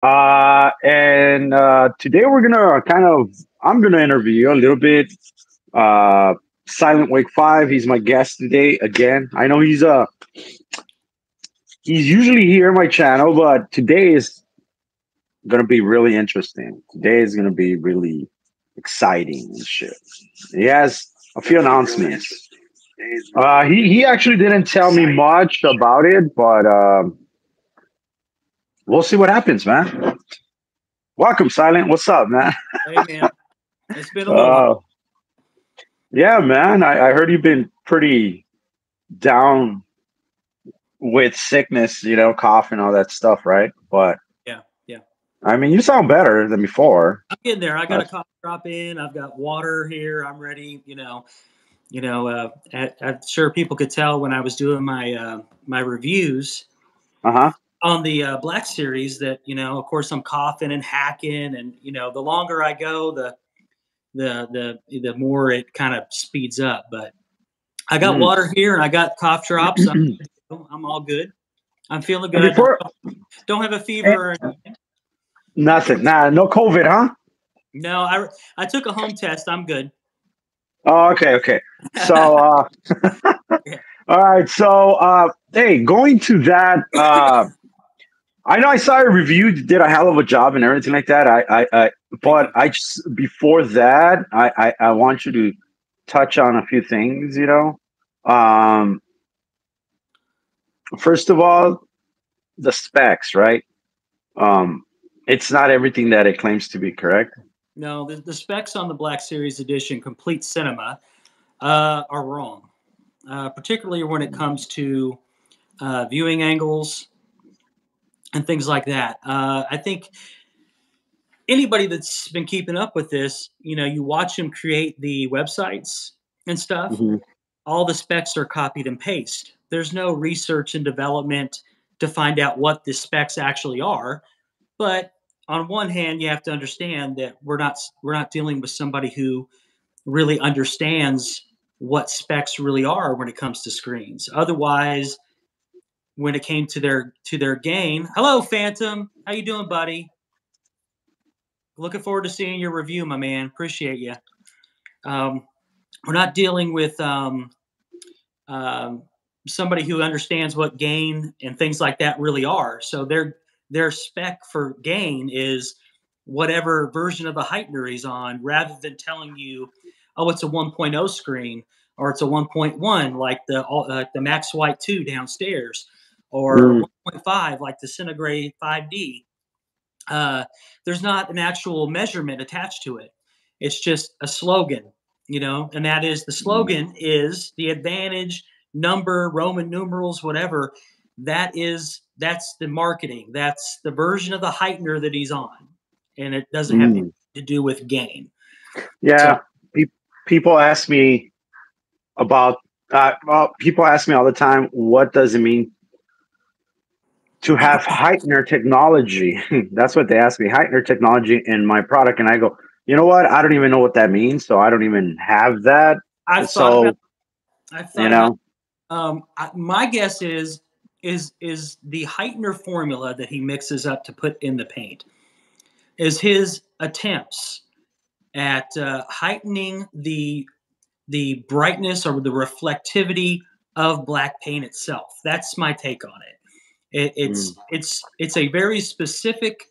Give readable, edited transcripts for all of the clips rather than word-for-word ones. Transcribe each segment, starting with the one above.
And today we're gonna I'm gonna interview you a little bit. Uh, SILENTWAKE5, he's my guest today again. I know he's usually here on my channel, but today is gonna be really interesting. Today is gonna be really exciting and shit. He has a few announcements. He actually didn't tell me much about it, but we'll see what happens, man. Welcome, Silent. What's up, man? Hey man, it's been a little while. Uh, yeah, man. I heard you've been pretty down with sickness, cough and all that stuff, right? But Yeah, yeah. I mean, you sound better than before. I'm getting there. I got a That's, cough drop in. I've got water here. I'm ready. I'm sure people could tell when I was doing my reviews uh-huh. on the Black Series that of course, I'm coughing and hacking, and the longer I go, the more it kind of speeds up. But I got Mm. water here, and I got cough drops. I'm all good. I'm feeling And good. before, Don't have a eh, fever. nothing. Nah, no COVID, huh? No, I took a home test. I'm good. Oh, okay, okay. So, all right. So, hey, going to that, I know I saw a review. You did a hell of a job and everything like that. Thank But you. I just before that, I want you to touch on a few things. Um, first of all, the specs, right? Um, it's not everything that it claims to be, correct? No, the specs on the Black Series Edition Complete Cinema are wrong, particularly when it comes to viewing angles and things like that. I think anybody that's been keeping up with this, you watch them create the websites and stuff. Hmm. All the specs are copied and paste. There's no research and development to find out what the specs actually are. But on one hand, you have to understand that we're not dealing with somebody who really understands what specs really are when it comes to screens. Otherwise, when it came to their game, hello Phantom, how you doing, buddy? Looking forward to seeing your review, my man. Appreciate you. Um, we're not dealing with um, somebody who understands what gain and things like that really are. So their spec for gain is whatever version of the heightener he's on, rather than telling you, oh, it's a 1.0 screen or it's a 1.1 like the Max White 2 downstairs, or Mm, 1.5 like the Centigrade 5D. Uh, there's not an actual measurement attached to it. It's just a slogan, and that is the mm, slogan is the advantage number, Roman numerals, whatever. That's the marketing. That's the version of the heightener that he's on, and it doesn't have anything mm. to do with gain. So Yeah. Pe- People ask me about. Well, people ask me all the time, what does it mean to have heightener technology? That's what they ask me, heightener technology in my product, and I go, you know what? I don't even know what that means, so I don't even have that. I've thought about. So I've you thought about. know, My guess is the heightener formula that he mixes up to put in the paint is his attempts at heightening the brightness or the reflectivity of black paint itself. That's my take on it. it mm, it's it's a very specific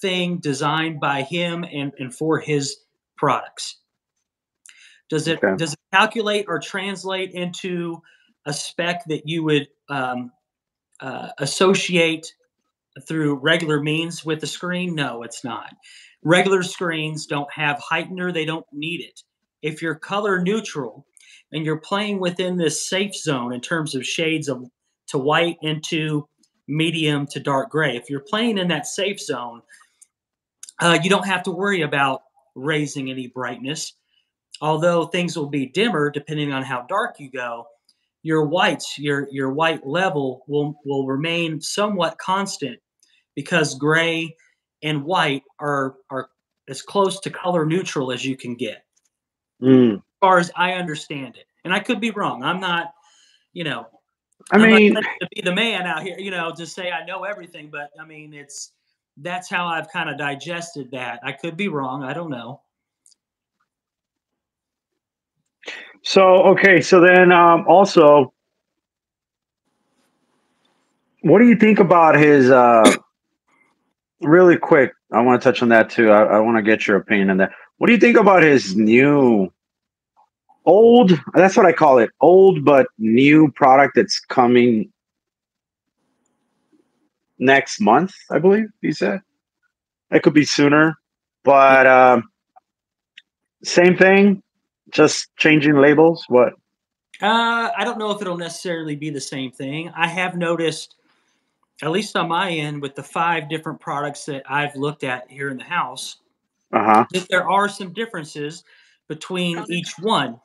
thing designed by him and for his products. okay, Does it calculate or translate into a spec that you would associate through regular means with the screen? No, it's not. Regular screens don't have heightener, they don't need it. If you're color neutral and you're playing within this safe zone in terms of shades of to white into medium to dark gray, if you're playing in that safe zone, you don't have to worry about raising any brightness. Although things will be dimmer depending on how dark you go, your white level will remain somewhat constant because gray and white are as close to color neutral as you can get, as mm. far as I understand it. And I could be wrong. I'm not, you know, I I'm not mean, trying to be the man out here, to say I know everything. But I mean, that's how I've kind of digested that. I could be wrong. I don't know. So okay, so then also, what do you think about his? Really quick, I want to touch on that too. I want to get your opinion on that. What do you think about his new, old? That's what I call it, old but new product that's coming next month. I believe he said it could be sooner, Yeah. but same thing, just changing labels. What? I don't know if it'll necessarily be the same thing. I have noticed, at least on my end, with the 5 different products that I've looked at here in the house, Uh huh. that there are some differences between each one.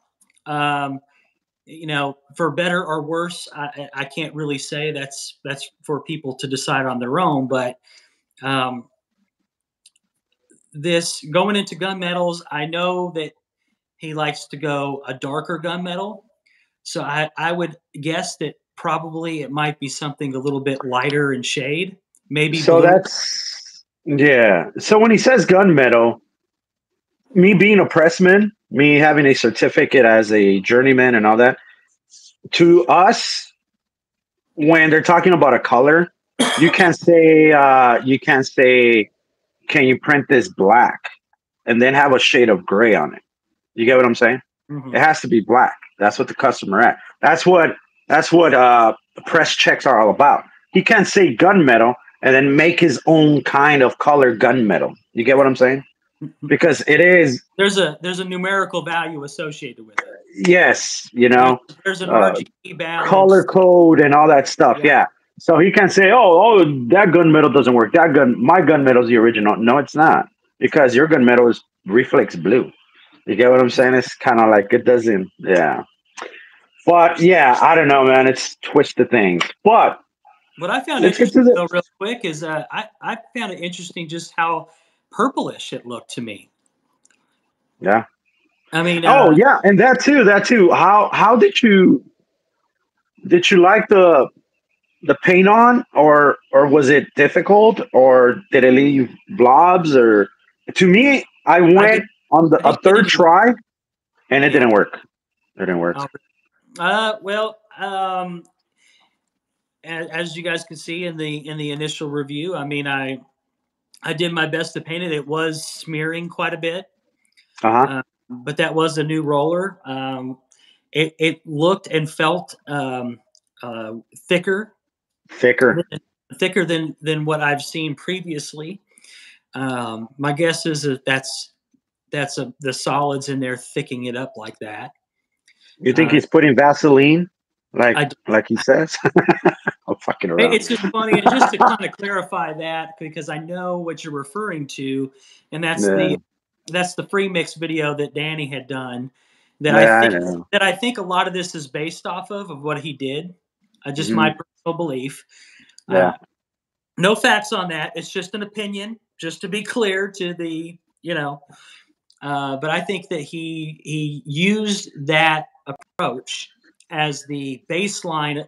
Um, for better or worse, I can't really say. That's for people to decide on their own. But um, this going into gunmetals, I know that he likes to go a darker gunmetal. So I would guess that probably it might be something a little bit lighter in shade, maybe So blue. that's, yeah. So when he says gunmetal, me being a pressman, me having a certificate as a journeyman and all that, to us, when they're talking about a color, you can't say, can you print this black and then have a shade of gray on it? You get what I'm saying? Hmm. It has to be black. That's what the customer at. That's what press checks are all about. He can't say gunmetal and then make his own kind of color gunmetal. You get what I'm saying? Because it is, There's a numerical value associated with it. yes, There's an uh, RGB color balance. code and all that stuff. Yeah. Yeah. So he can say, oh, that gunmetal doesn't work. My gunmetal is the original. No, it's not, because your gunmetal is reflex blue. You get what I'm saying? It's kind of like it doesn't. Yeah. But yeah, I don't know, man. It's twisted things. But What I found let's get interesting to the. though, real quick, is I found it interesting just how purplish it looked to me. Yeah. I mean, Oh yeah, and that too. That too. How did you like the paint on, or was it difficult, or did it leave blobs? Or to me, I I went did on I a didn't get third any. try and it Yeah. didn't work. It didn't work. Oh, well, as you guys can see in the initial review, I mean, I did my best to paint it. It was smearing quite a bit, Uh huh. but that was a new roller. It looked and felt uh, thicker, Thicker. thicker than what I've seen previously. My guess is that the solids in there thickening it up like that. You think Uh, he's putting Vaseline, like I, like he says? I'm fucking around. it's just funny, and just to kind of clarify that, because I know what you're referring to, and that's Yeah. the free mix video that Danny had done. That I Yeah, I think know. that I think a lot of this is based off of what he did. Just my Hmm. personal belief. Yeah. Uh, no facts on that. It's just an opinion, just to be clear to the but I think that he used that approach as the baseline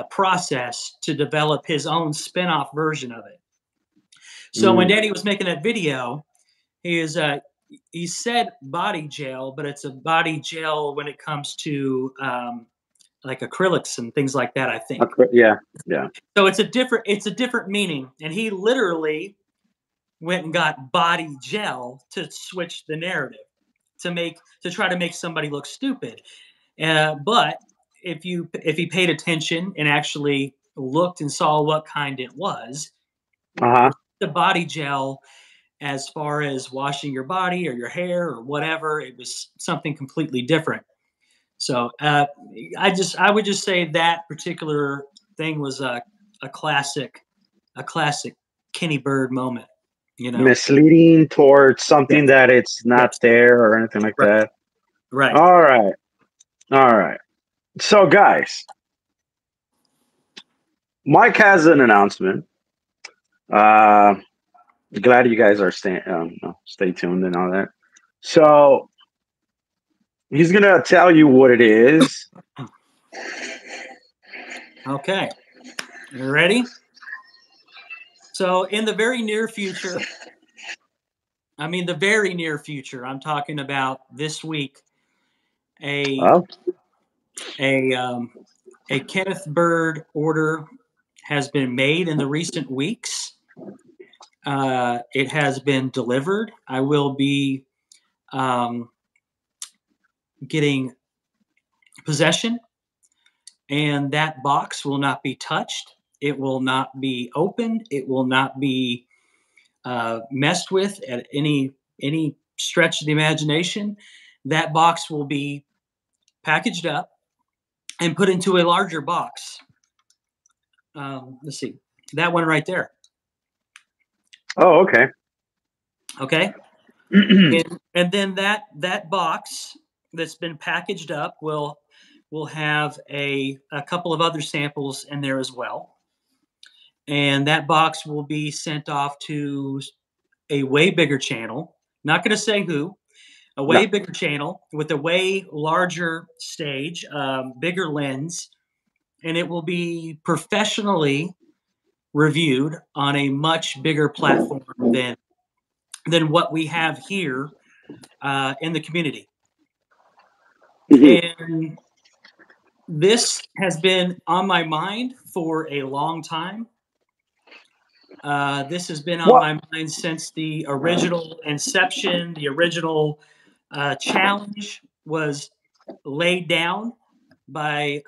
process to develop his own spin-off version of it. So when Mm. Danny was making that video, he said body gel, but it's a body gel when it comes to like acrylics and things like that, I think. Okay. Yeah. Yeah. So it's a different meaning, and he literally went and got body gel to switch the narrative to try to make somebody look stupid. But if he paid attention and actually looked and saw what kind it was, Uh huh. the body gel, as far as washing your body or your hair or whatever, it was something completely different. So I would just say that particular thing was a classic a classic Kenny Bird moment. You know. Misleading towards Yes. something that it's not Yes. there or anything like Right. that. Right. All right. All right. So, guys, Mike has an announcement. Uh, glad you guys are stay tuned and all that. So he's gonna tell you what it is. Okay. You ready? So in the very near future, I mean the very near future, I'm talking about this week, a Oh, a um, a Kenneth Bird order has been made in the recent weeks. It has been delivered. I will be um, getting possession, and that box will not be touched. It will not be opened. It will not be messed with at any stretch of the imagination. That box will be packaged up and put into a larger box. Let's see, that one right there. oh, okay. Okay, and then that box that's been packaged up will have a couple of other samples in there as well, and that box will be sent off to a way bigger channel. Not going to say who. A No, way bigger channel with a way larger stage, bigger lens, and it will be professionally reviewed on a much bigger platform than what we have here in the community. mhm. And this has been on my mind for a long time. This has been on What? my mind since the original inception. The original challenge was laid down by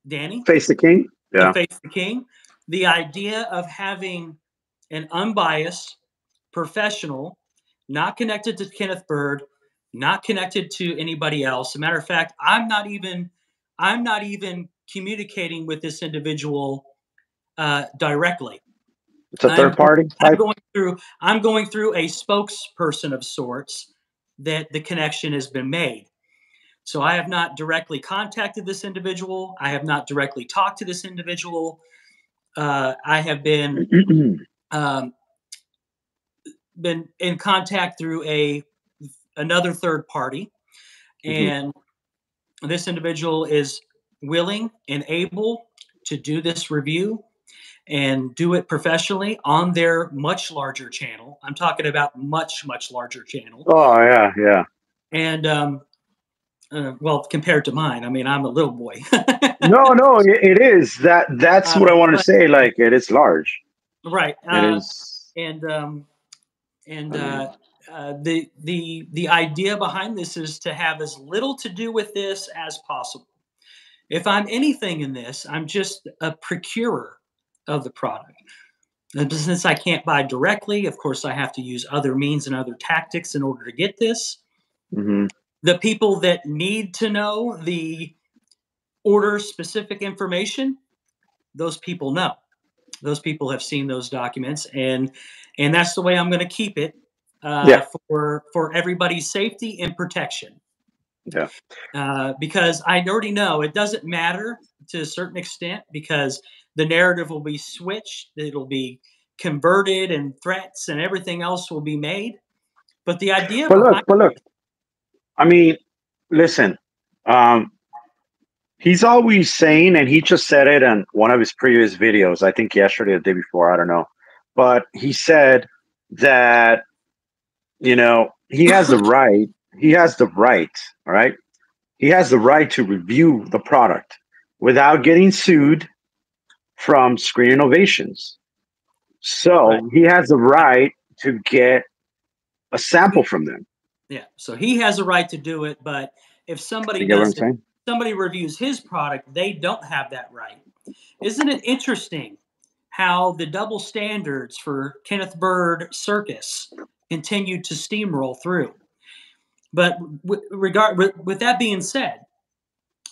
Danny Face the King? to Yeah. Face the King. The idea of having an unbiased professional, not connected to Kenneth Bird, not connected to anybody else. As a matter of fact, I'm not even communicating with this individual directly. It's a third party I'm type. going through a spokesperson of sorts that the connection has been made. So I have not directly contacted this individual. I have not directly talked to this individual. I have um, been in contact through another third party, Mhm. and this individual is willing and able to do this review and do it professionally on their much larger channel. I'm talking about much larger channel, Oh, yeah, yeah. and well, compared to mine, I mean, I'm a little boy. No, no, it is. That's what I want to But say. Like, it is large. right, It is. and and I mean, the idea behind this is to have as little to do with this as possible. If I'm anything in this, I'm just a procurer of the product. And since I can't buy directly, of course, I have to use other means and other tactics in order to get this. mhm. The people that need to know the order specific information, those people know. Those people have seen those documents, and that's the way I'm going to keep it Yeah, for everybody's safety and protection. yeah. Because I already know it doesn't matter to a certain extent because the narrative will be switched, it'll be converted, and threats and everything else will be made. But the idea behind But look. I mean, listen. Um, he's always saying, and he just said it in one of his previous videos. I think yesterday or the day before. I don't know, but he said that he has the right. He has the right. All right. He has the right to review the product without getting sued from Screen Innovations. right, So he has the right to get a sample from them. yeah, so he has a right to do it, but if somebody You get what I'm does it, saying? somebody reviews his product, they don't have that right. Isn't it interesting how the double standards for Kenneth Bird Circus continue to steamroll through? But with that being said,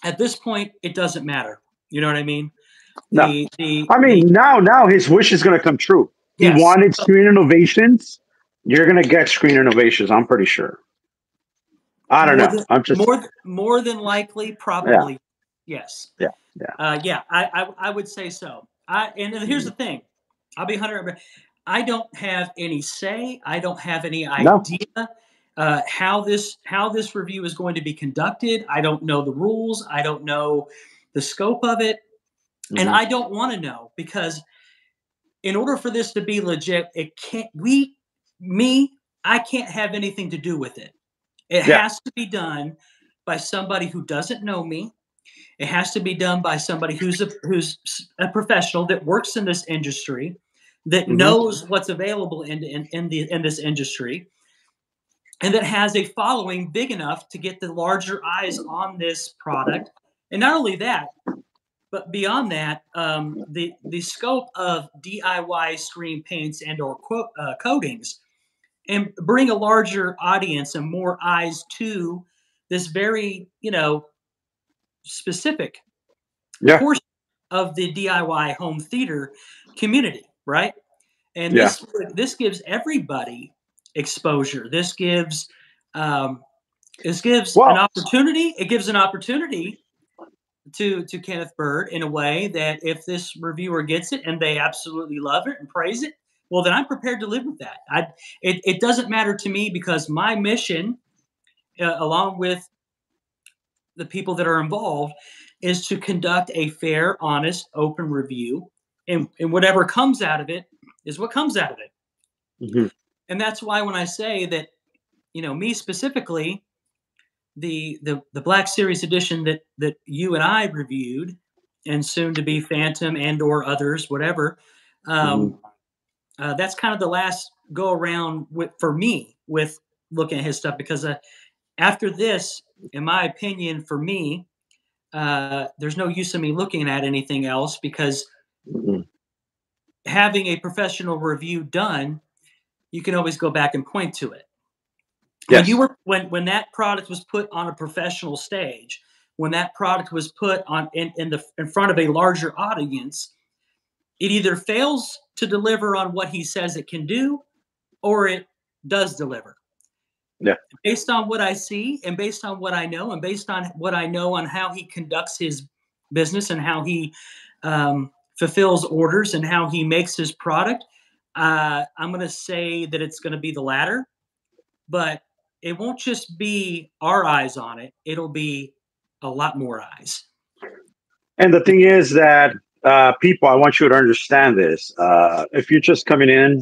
at this point, it doesn't matter. You know what I mean? No. The I mean, now his wish is going to come true. He yes. wanted So Screen Innovations. You're going to get Screen Innovations. I'm pretty sure. I don't know. I'm just, more than likely, yeah, probably yes. yeah, yeah. Yeah, I would say so. And here's the Mhm. thing, I'll be 100. I don't have any say. I don't have any No. idea how this review is going to be conducted. I don't know the rules. I don't know the scope of it, and Hmm. I don't want to know because in order for this to be legit, it can't. I can't have anything to do with it. It Yeah. has to be done by somebody who doesn't know me. It has to be done by somebody who's a professional that works in this industry, that Hmm. knows what's available in this industry, and that has a following big enough to get the larger eyes on this product. And not only that, but beyond that, the scope of DIY screen paints and or coatings, and bring a larger audience and more eyes to this very specific Yeah. portion of the DIY home theater community, right? And Yeah. this gives everybody exposure. Um, this gives an Well, opportunity. It gives an opportunity to Kenneth Bird in a way that if this reviewer gets it and they absolutely love it and praise it, well, then I'm prepared to live with that. It doesn't matter to me because my mission, along with the people that are involved, is to conduct a fair, honest, open review, and whatever comes out of it is what comes out of it. mhm. And that's why when I say that, me specifically, the Black Series edition that you and I reviewed, and soon to be Phantom and or others, whatever. Mhm. Um, that's kind of the last go around for me with looking at his stuff because after this, in my opinion, for me, there's no use in me looking at anything else because Mhm. having a professional review done, you can always go back and point to it. Yes. When that product was put on a professional stage, when that product was put on in front of a larger audience, it either fails to deliver on what he says it can do, or it does deliver. Yeah. Based on what I see, and based on what I know, and based on what I know on how he conducts his business and how he fulfills orders and how he makes his product, I'm going to say that it's going to be the latter. But it won't just be our eyes on it; it'll be a lot more eyes. And the thing is that people, I want you to understand this. If you're just coming in,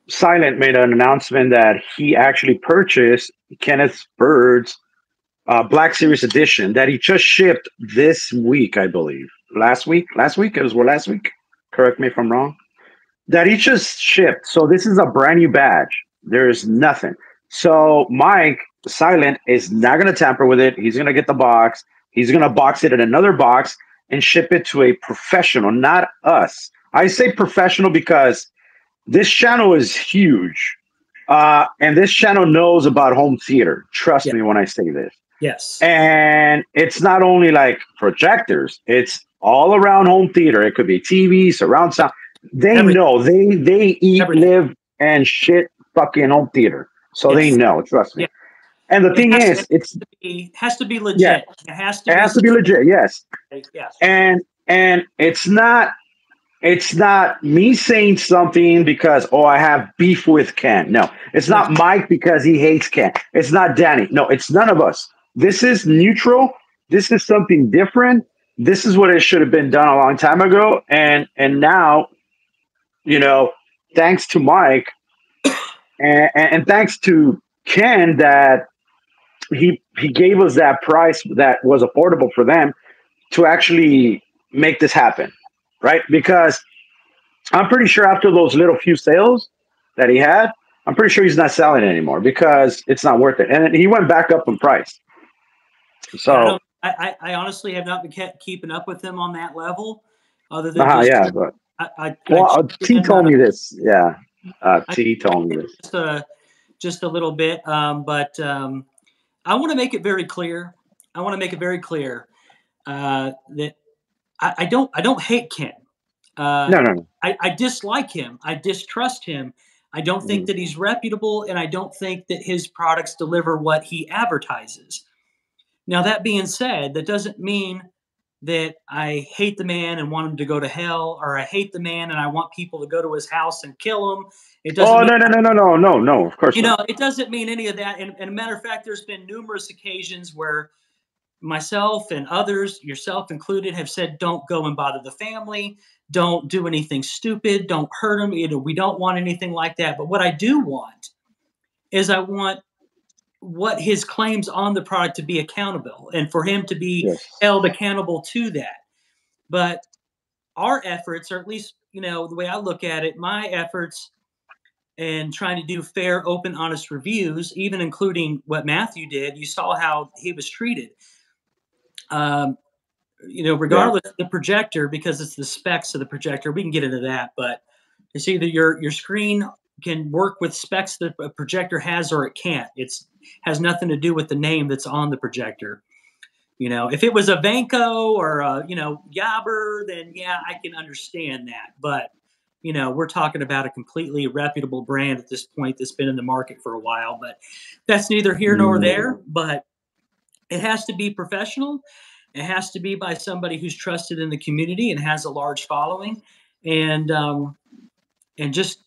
Silent made an announcement that he actually purchased Kenneth Bird's Black Series edition that he just shipped this week, I believe. Last week? Last week? It was last week. Correct me if I'm wrong. That he just shipped. So this is a brand new badge. There's nothing. So Mike Silent is not going to tamper with it. He's going to get the box. He's going to box it in another box and ship it to a professional, not us. I say professional because this channel is huge. And this channel knows about home theater. Trust Yeah. me when I say this. Yes. And it's not only like projectors, it's all around home theater. It could be TV, surround sound. They Everything. know. They eat, Everything. live, and shit fucking home theater. So they Yes. know, trust me. Yeah. And the It thing has, is, it's has to be yeah, legit. It has to it be has to be legit, yes. yes. And it's not me saying something because I have beef with Ken. No, it's No. not Mike because he hates Ken. It's not Danny. No, it's none of us. This is neutral. This is something different. This is what it should have been done a long time ago. And now, you know, thanks to Mike and thanks to Ken that he gave us that price that was affordable for them to actually make this happen, right? Because I'm pretty sure after those little few sales that he had, I'm pretty sure he's not selling anymore because it's not worth it. And he went back up in price. Yeah, I So, don't. I honestly have not been keeping up with him on that level, other than just yeah, but I well, checked T in, told me this. Yeah, I T told me checked in this. just a little bit, but I want to make it very clear. I want to make it very clear that I don't hate Ken. Uh, No, no, no. I dislike him. I distrust him. I don't think Mhm. that he's reputable, and I don't think that his products deliver what he advertises. Now, that being said, that doesn't mean that I hate the man and want him to go to hell, or I hate the man and I want people to go to his house and kill him. It doesn't Oh mean, no, no, no, no, no, no, no. Of course not. it doesn't mean any of that. And a matter of fact, there's been numerous occasions where myself and others, yourself included, have said, don't go and bother the family. Don't do anything stupid. Don't hurt them. We don't want anything like that. But what I do want is I want what his claims on the product to be accountable and for him to be Yes. held accountable to that. But our efforts, or at least, the way I look at it, my efforts and trying to do fair, open, honest reviews, even including what Matthew did, you saw how he was treated. Regardless of the projector, because it's the specs of the projector, we can get into that, but it's either your screen can work with specs that a projector has or it can't. It's has nothing to do with the name that's on the projector. If it was a Vanco or a, Yabber, then yeah, I can understand that. But, we're talking about a completely reputable brand at this point that's been in the market for a while. But that's neither here nor there. But it has to be professional. It has to be by somebody who's trusted in the community and has a large following. And just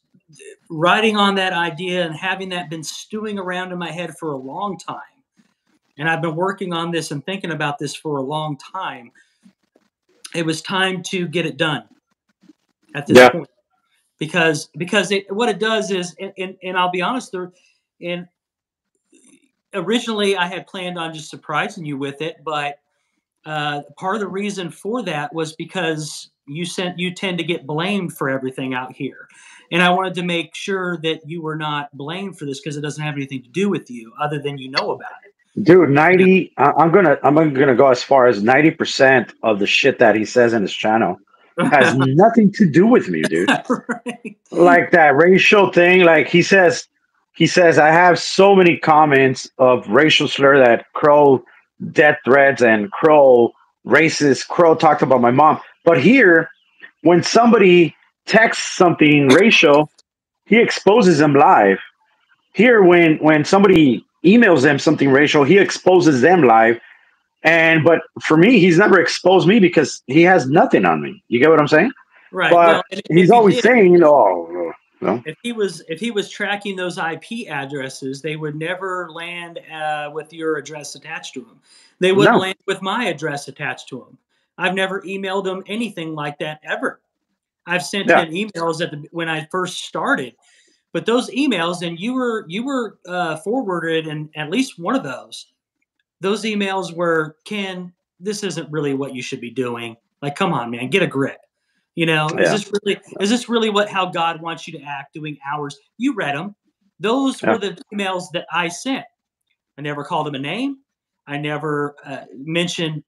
riding on that idea and having that been stewing around in my head for a long time. And I've been working on this and thinking about this for a long time. It was time to get it done at this point, because what it does is, and I'll be honest, originally I had planned on just surprising you with it, but part of the reason for that was because you tend to get blamed for everything out here, and I wanted to make sure that you were not blamed for this because it doesn't have anything to do with you other than you know about it. Dude, 90. I'm gonna go as far as 90% of the shit that he says in his channel has nothing to do with me, dude. Right. Like that racial thing. Like he says, I have so many comments of racial slur that Crow death threats and Crow racist. Crow talked about my mom, but here, when somebody texts something racial, he exposes them live. Here, when somebody emails them something racial, he exposes them live. But for me, he's never exposed me because he has nothing on me. You get what I'm saying? Right. But he's always saying, "Oh, no." If he was tracking those IP addresses, they would never land with your address attached to them. They would land with my address attached to them. I've never emailed them anything like that ever. I've sent him emails when I first started. But those emails, and you were forwarded in at least one of those. Those emails were, Ken, this isn't really what you should be doing. Like, come on, man, get a grip. Is this really how God wants you to act, doing hours? You read them. Those were the emails that I sent. I never called him a name. I never mentioned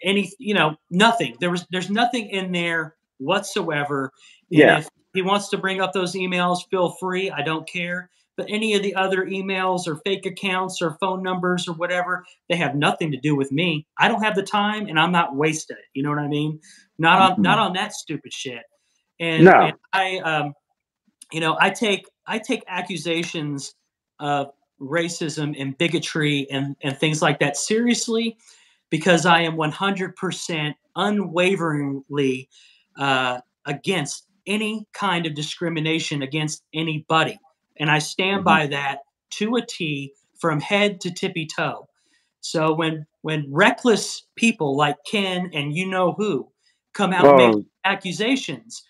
nothing. There's nothing in there whatsoever. And if he wants to bring up those emails, feel free. I don't care. But any of the other emails or fake accounts or phone numbers or whatever, they have nothing to do with me. I don't have the time, and I'm not wasting it. You know what I mean? Not on that stupid shit. And I take accusations of racism and bigotry and things like that seriously, because I am 100% unwaveringly against any kind of discrimination against anybody. And I stand by that to a T, from head to tippy toe. So when reckless people like Ken and who come out and make accusations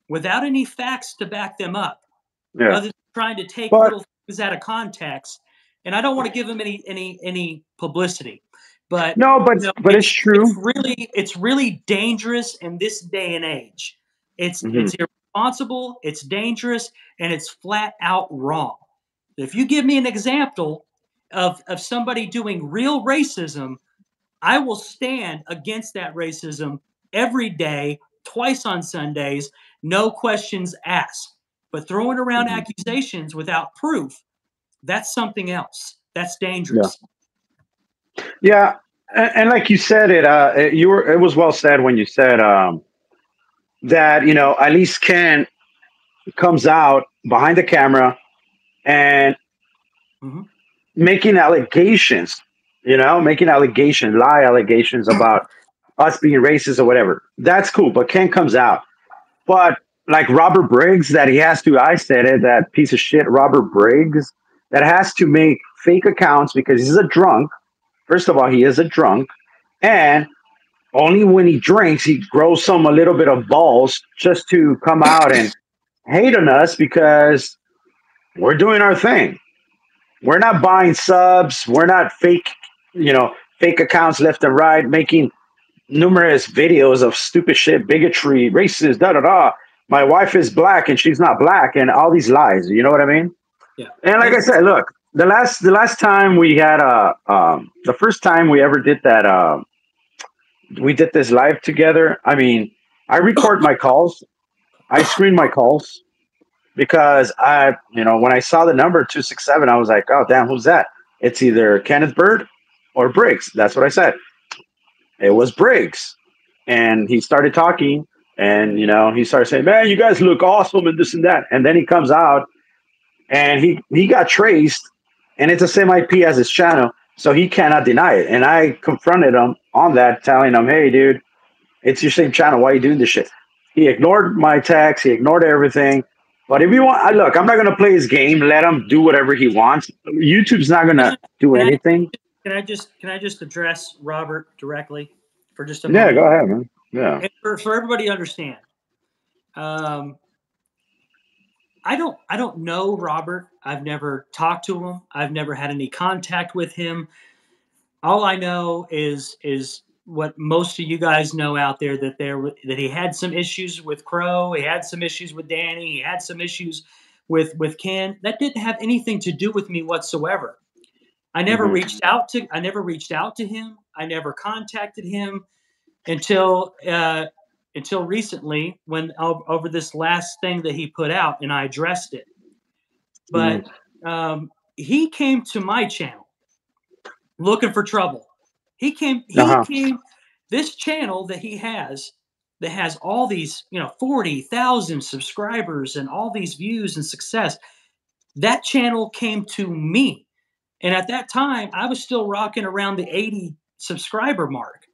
without any facts to back them up, other than trying to take little things out of context, and I don't want to give them any publicity, but it's true. It's really dangerous in this day and age. It's irresponsible, it's dangerous, and it's flat out wrong. If you give me an example of somebody doing real racism, I will stand against that racism every day, twice on Sundays, no questions asked. But throwing around accusations without proof, that's something else. That's dangerous. Yeah. And like you said, it was well said when you said that, at least Ken comes out behind the camera and making allegations, lie allegations about us being racist or whatever. That's cool. But Ken comes out. But like Robert Briggs, I said it, that piece of shit, Robert Briggs, that has to make fake accounts because he's a drunk. First of all, he is a drunk. And only when he drinks, he grows some a little bit of balls just to come out and hate on us because we're doing our thing. We're not buying subs. We're not fake, fake accounts left and right, making numerous videos of stupid shit, bigotry, racist, da da da. My wife is black and she's not black, and all these lies. You know what I mean? Yeah. And like I said, look, the last time we had the first time we ever did that we did this live together. I mean, I record my calls, I screen my calls because when I saw the number 267, I was like, oh damn, who's that? It's either Kenneth Bird or Briggs. That's what I said. It was Briggs, and he started talking, and he started saying, man, you guys look awesome and this and that, and then he comes out and he got traced, and it's the same IP as his channel, so he cannot deny it. And I confronted him on that, telling him, hey dude, it's your same channel. Why are you doing this shit? He ignored my text. He ignored everything. But if you want, look, I'm not gonna play his game. Let him do whatever he wants. YouTube's not gonna do Can I anything. can I just address Robert directly for just a Yeah, moment? go ahead, man. Yeah. And for everybody to understand, um, I don't know Robert. I've never talked to him. I've never had any contact with him. All I know is what most of you guys know out there, that he had some issues with Crow. He had some issues with Danny. He had some issues with Ken. That didn't have anything to do with me whatsoever. Hmm. I never reached out to him. I never contacted him until recently, when over this last thing that he put out, and I addressed it. Hmm. But he came to my channel looking for trouble. He Uh-huh. came this channel that has all these 40,000 subscribers and all these views and success. That channel came to me. And at that time, I was still rocking around the 80 subscriber mark.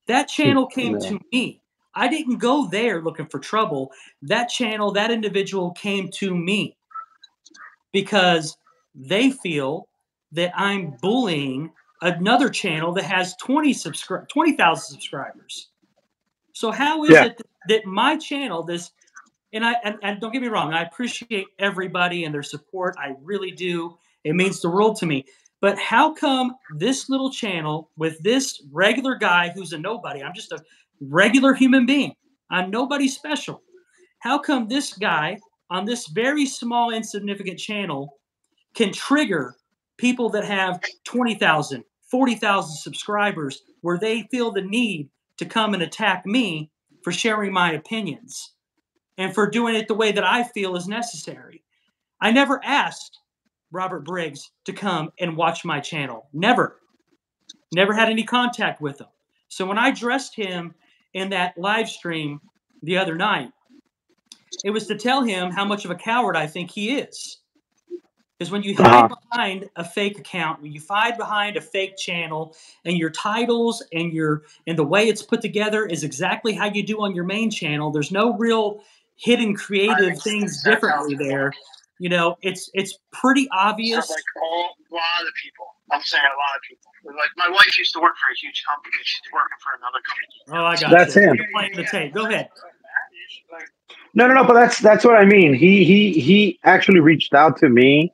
That channel came Yeah. to me. I didn't go there looking for trouble. That channel, that individual came to me because they feel that I'm bullying another channel that has 20,000 subscribers. So how is Yeah. it that my channel, this, and don't get me wrong, I appreciate everybody and their support. I really do. It means the world to me. But how come this little channel with this regular guy who's a nobody? I'm just a regular human being. I'm nobody special. How come this guy on this very small, insignificant channel can trigger people that have 20,000, 40,000 subscribers where they feel the need to come and attack me for sharing my opinions and for doing it the way that I feel is necessary? I never asked Robert Briggs to come and watch my channel. Never. Never had any contact with him. So when I addressed him in that live stream the other night, it was to tell him how much of a coward I think he is. Because when you hide Uh-huh. behind a fake account, when you hide behind a fake channel, and your titles and the way it's put together is exactly how you do on your main channel, there's no real hidden I creative think things that's how differently it there. works. It's pretty So obvious. like a lot of people, I'm saying a lot of people. Like my wife used to work for a huge company. She's working for another company. Oh, I got That's you. him. You're playing the tape. Go ahead. No, no, no. But that's what I mean. He actually reached out to me.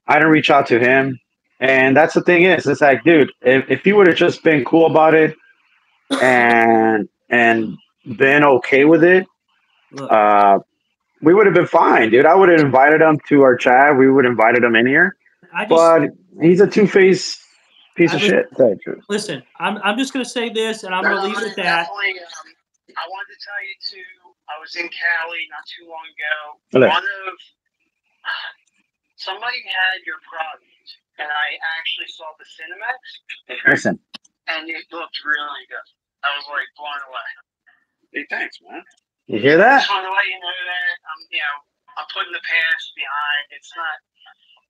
I didn't reach out to him. And that's the thing is, it's like, dude, if he would have just been cool about it and been okay with it, Look, uh, we would have been fine, dude. I would have invited him to our chat. We would have invited him in here. I just But he's a two-faced piece I of shit. To tell you the truth. listen. I'm just going to say this, and I'm No, going to no, leave no, it at that. definitely. I wanted to tell you too. I was in Cali not too long ago. Look. One of somebody had your product, and I actually saw the Cinemax, Listen, and it looked really good. I was like blown away. Hey, thanks, man. you hear I that? just want to let you know that I'm putting the past behind. It's not.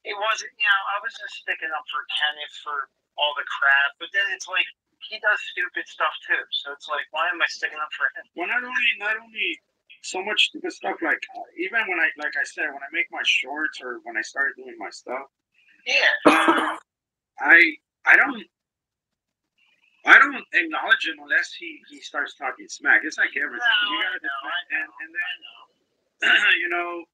It wasn't. I was just sticking up for Kenneth for all the crap, but then it's like he does stupid stuff too. So it's like, why am I sticking up for him? Well, not only so much stupid stuff. Like even when like I said, when I make my shorts or when I started doing my stuff, yeah, I don't. I don't acknowledge him unless he starts talking smack. It's like everything. No, You I gotta know, I defend, know, and I then you know.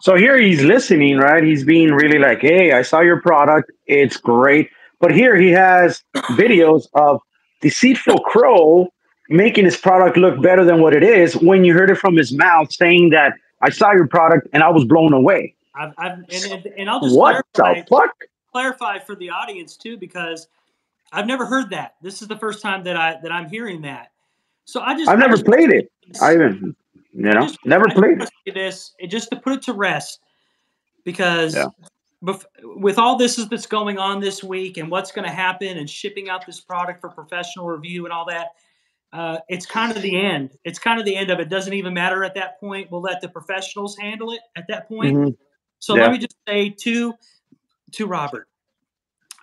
So here he's listening, right? He's being really like, "Hey, I saw your product. It's great." But here he has videos of deceitful crow making his product look better than what it is. When you heard it from his mouth saying that I saw your product and I was blown away. And I'll just What the fuck? clarify for the audience too, because I've never heard that. This is the first time that I'm hearing that. So I've I never just want played to say it. this. I even, never I just played want it. to say this just to put it to rest, Yeah. because with all this that's going on this week and what's going to happen and shipping out this product for professional review and all that, it's kind of the end. It's kind of the end of it. Doesn't even matter at that point. We'll let the professionals handle it at that point. Hmm. So let Yeah. me just say to Robert,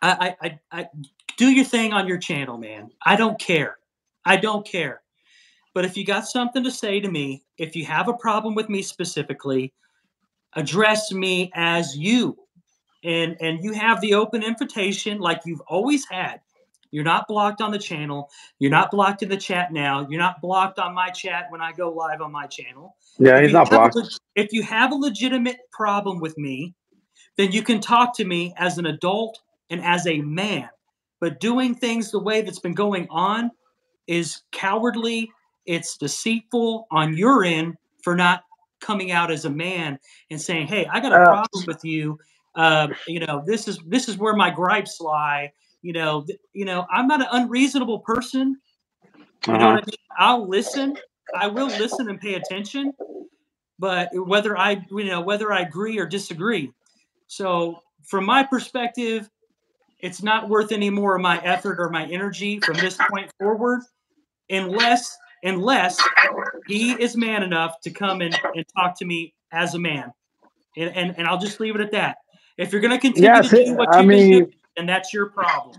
I do your thing on your channel, man. I don't care. I don't care. But if you got something to say to me, if you have a problem with me specifically, address me as you. And you have the open invitation like you've always had. You're not blocked on the channel. You're not blocked in the chat now. You're not blocked on my chat when I go live on my channel. Yeah, If he's you not have blocked. if you have a legitimate problem with me, then you can talk to me as an adult and as a man. But doing things the way that's been going on is cowardly. It's deceitful on your end for not coming out as a man and saying, "Hey, I got a Uh, problem with you. This is where my gripes lie. I'm not an unreasonable person. You know what uh-huh. I mean? I'll listen. I will listen and pay attention, but whether I agree or disagree. So from my perspective, it's not worth any more of my effort or my energy from this point forward, unless he is man enough to come and talk to me as a man. And I'll just leave it at that. If you're going to continue to Yes, do what I you've been doing, mean, then that's your problem.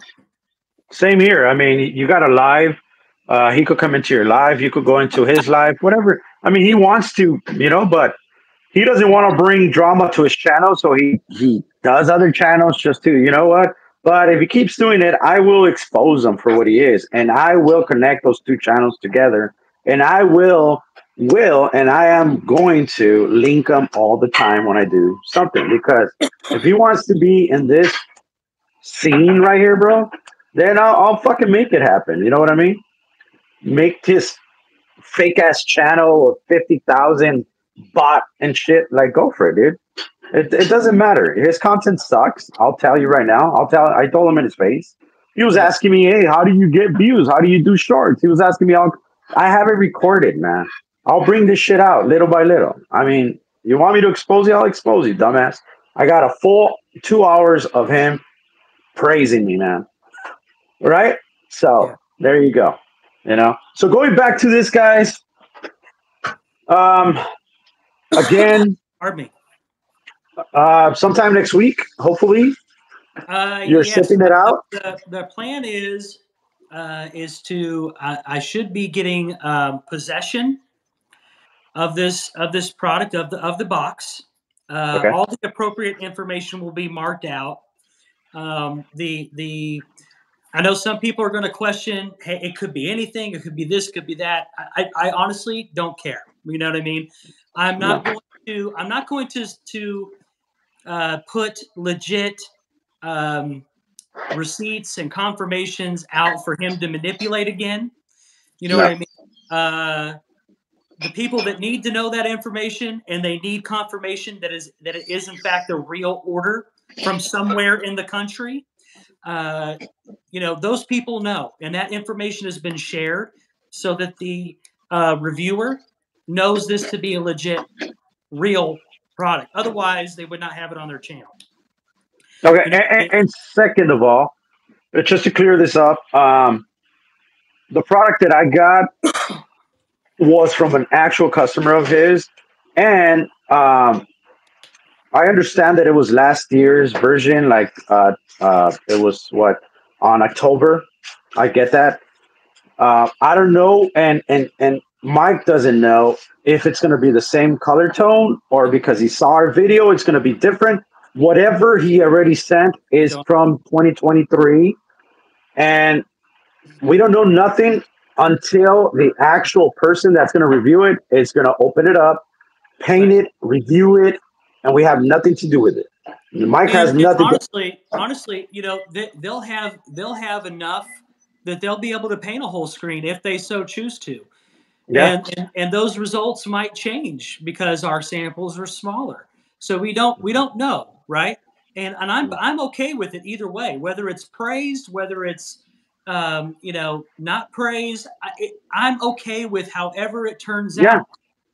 same here. I mean, you got a live. He could come into your live. You could go into his live. Whatever. I mean, he wants to, but he doesn't want to bring drama to his channel, so he does other channels just to, you know what? But if he keeps doing it, I will expose him for what he is, and I will connect those two channels together, and I will, and I am going to link them all the time when I do something, because if he wants to be in this scene right here, bro, then I'll fucking make it happen. You know what I mean? Make his fake ass channel of 50,000 bot and shit. Like, go for it, dude. It doesn't matter. His content sucks. I'll tell you right now. I told him in his face. He was Yeah. asking me, "Hey, how do you get views? How do you do shorts?" He was asking me. I have it recorded, man. I'll bring this shit out little by little. I mean, you want me to expose you? I'll expose you, dumbass. I got a full 2 hours of him praising me, man. Right? So Yeah. there you go. So going back to this, guys. Um, again, Pardon me. sometime next week, hopefully, you're Yes. shipping it out. The plan is to I should be getting possession of this product of the box. Okay. All the appropriate information will be marked out. The I know some people are going to question, hey, it could be anything, it could be this, could be that. I honestly don't care. You know what I mean? I'm No. not going to put legit receipts and confirmations out for him to manipulate again. You know what No. I mean? The people that need to know that information and they need confirmation that it is in fact a real order from somewhere in the country. Those people know, and that information has been shared so that the reviewer knows this to be a legit, real product. Otherwise, they would not have it on their channel. Okay. And second of all, just to clear this up, the product that I got was from an actual customer of his, and I understand that it was last year's version. Like, it was what, on October. I get that. I don't know, and Mike doesn't know if it's going to be the same color tone or because he saw our video, it's going to be different. Whatever he already sent is from 2023, and We don't know nothing until the actual person that's going to review it is going to open it up, paint Right. it, review it, and we have nothing to do with it. Mike has And nothing to. honestly, you know, they'll have enough that they'll be able to paint a whole screen if they so choose to. Yeah. And those results might change because our samples are smaller. So we don't know, right? And I'm okay with it either way, whether it's praised, whether it's you know, not praised. I'm okay with however it turns Yeah. out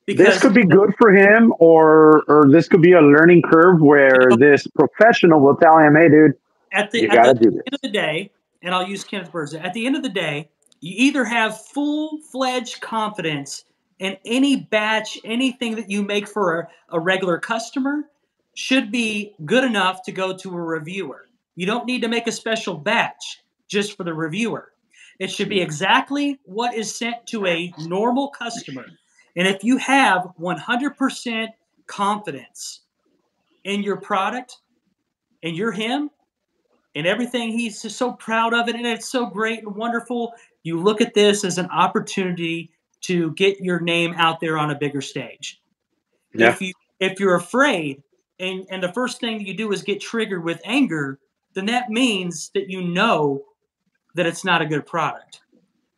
This because could be good for him, or this could be a learning curve you where know, this professional will tell him, "Hey, dude, you at got the to do end of this." the day, and I'll use Kenneth Burns. At the end of the day, you either have full-fledged confidence in any batch, anything that you make for a regular customer should be good enough to go to a reviewer. You don't need to make a special batch just for the reviewer. It should be exactly what is sent to a normal customer. And if you have 100% confidence in your product and you're him, and everything. He's just so proud of it, and it's so great and wonderful. You look at this as an opportunity to get your name out there on a bigger stage. Yeah. If you're afraid, and the first thing that you do is get triggered with anger, then that means that you know that it's not a good product.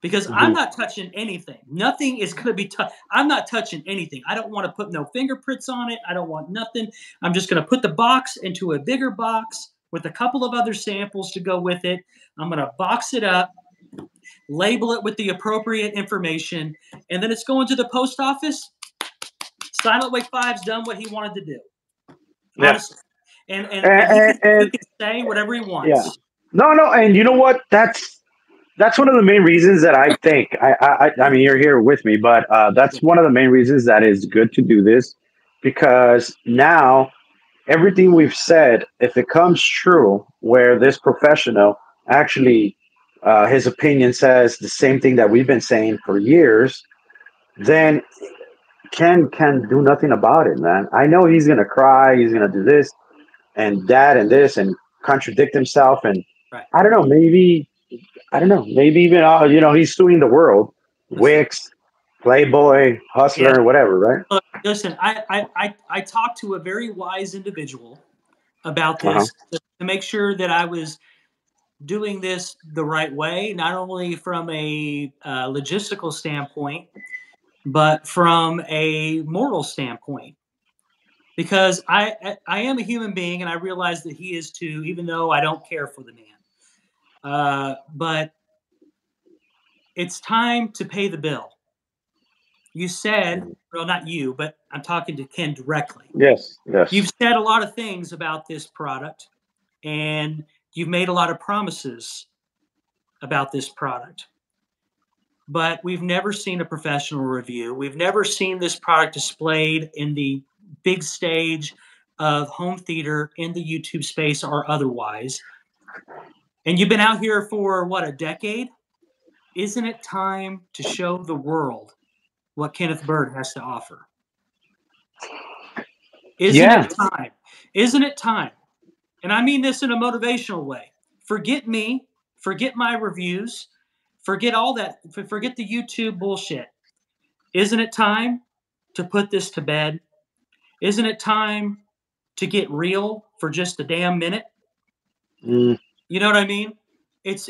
Because I'm Mhm. not touching anything. Nothing is going to be touched. I'm not touching anything. I don't want to put no fingerprints on it. I don't want nothing. I'm just going to put the box into a bigger box with a couple of other samples to go with it. I'm going to box it up, label it with the appropriate information, and then it's going to the post office. SilentWake5's done what he wanted to do, Yeah. honestly. And And, he and can say whatever he yeah. wants. No, and you know what? That's one of the main reasons that I think I mean you're here with me, but that's one of the main reasons that is good to do this because now everything we've said, if it comes true, where this professional actually his opinion says the same thing that we've been saying for years, then Ken can do nothing about it, man. I know he's gonna cry, he's gonna do this and that and this and contradict himself, and Right. I don't know, maybe I don't know. Maybe even he's suing the world, Listen. Wix, Playboy, Yeah. Hustler, whatever, right? Look, listen, I talked to a very wise individual about Uh huh. this to make sure that I was doing this the right way, not only from a logistical standpoint, but from a moral standpoint. Because I am a human being, and I realize that he is too, even though I don't care for the man. But it's time to pay the bill. You said, well, not you, but I'm talking to Ken directly. Yes, You've yes. said a lot of things about this product, and you've made a lot of promises about this product. But we've never seen a professional review. We've never seen this product displayed in the big stage of home theater in the YouTube space or otherwise. And you've been out here for what, a decade? Isn't it time to show the world what Kenneth Bird has to offer? Isn't Yeah. it time? Isn't it time? And I mean this in a motivational way. Forget me, forget my reviews, forget all that, forget the YouTube bullshit. Isn't it time to put this to bed? Isn't it time to get real for just a damn minute? Mm, You know what I mean? It's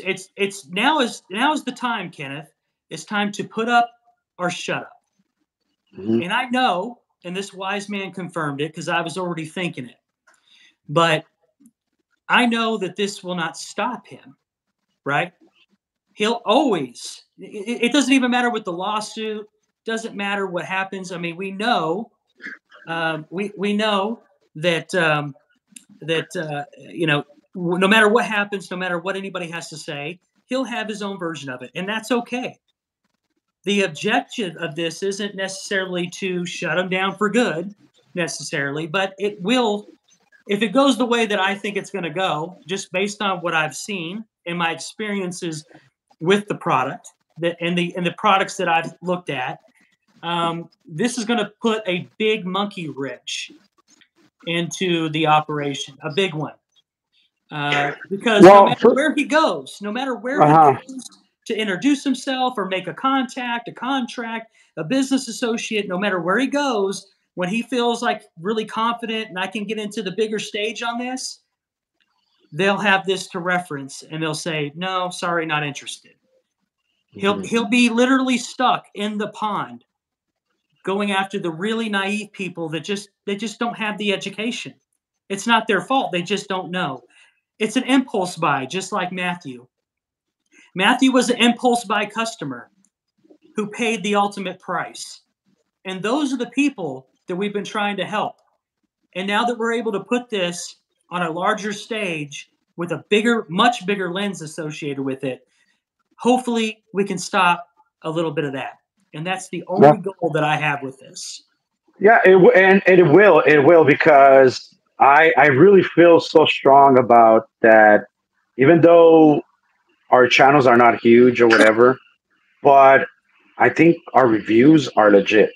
now is the time, Kenneth. It's time to put up or shut up. mhm. And I know, and this wise man confirmed it because I was already thinking it. But I know that this will not stop him, right? He'll always. It doesn't even matter with the lawsuit. Doesn't matter what happens. I mean, we know. We know that you know, no matter what happens, no matter what anybody has to say, he'll have his own version of it, and that's okay. The objective of this isn't necessarily to shut him down for good, necessarily, but it will, if it goes the way that I think it's going to go, just based on what I've seen and my experiences with the product and the products that I've looked at. This is going to put a big monkey wrench into the operation, a big one. Because no Well, matter where he goes, no matter where uh he huh. goes, to introduce himself or make a contact, a contract, a business associate, no matter where he goes, when he feels like really confident and I can get into the bigger stage on this, they'll have this to reference and they'll say, no, sorry, not interested. He'll be literally stuck in the pond going after the really naive people that just don't have the education. It's not their fault. They just don't know. It's an impulse buy, just like Matthew. Matthew was an impulse buy customer who paid the ultimate price. And those are the people that we've been trying to help. And now that we're able to put this on a larger stage with a bigger, much bigger lens associated with it, hopefully we can stop a little bit of that. And that's the only goal that I have with this. Yeah, and it will, because I really feel so strong about that, even though our channels are not huge or whatever, but I think our reviews are legit.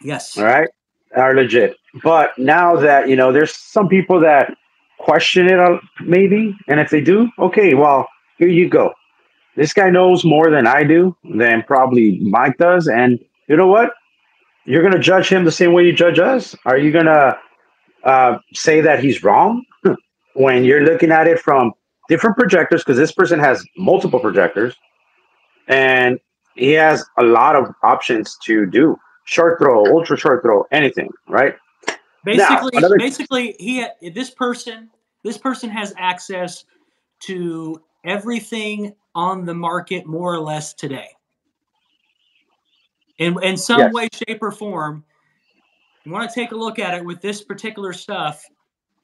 Yes. All right, are legit. But now that there's some people that question it, maybe, and if they do, okay, well, here you go. This guy knows more than I do, than probably Mike does, and you know what? You're gonna judge him the same way you judge us. Are you gonna say that he's wrong when you're looking at it from different projectors? Because this person has multiple projectors, and he has a lot of options to do short throw, ultra short throw, anything, right? Basically, this person has access to everything on the market more or less today. In some way, shape, or form, you want to take a look at it with this particular stuff,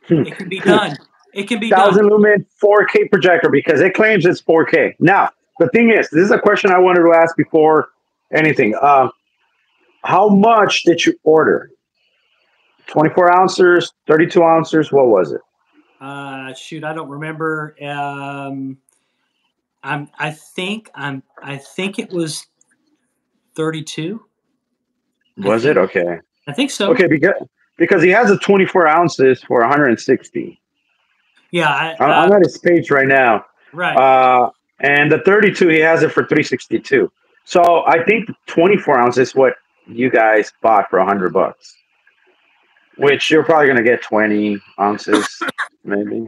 it can be done. It can be 1,000 lumen 4K projector, because it claims it's 4K. Now, the thing is, this is a question I wanted to ask before anything. How much did you order? 24 ounces, 32 ounces? What was it? Shoot, I don't remember. I think it was 32. Was it? Okay. I think so. Okay, because he has a 24 ounces for 160. Yeah, I'm at his page right now. Right. And the 32, he has it for 362. So I think 24 ounces is what you guys bought for $100, which you're probably gonna get 20 ounces, maybe.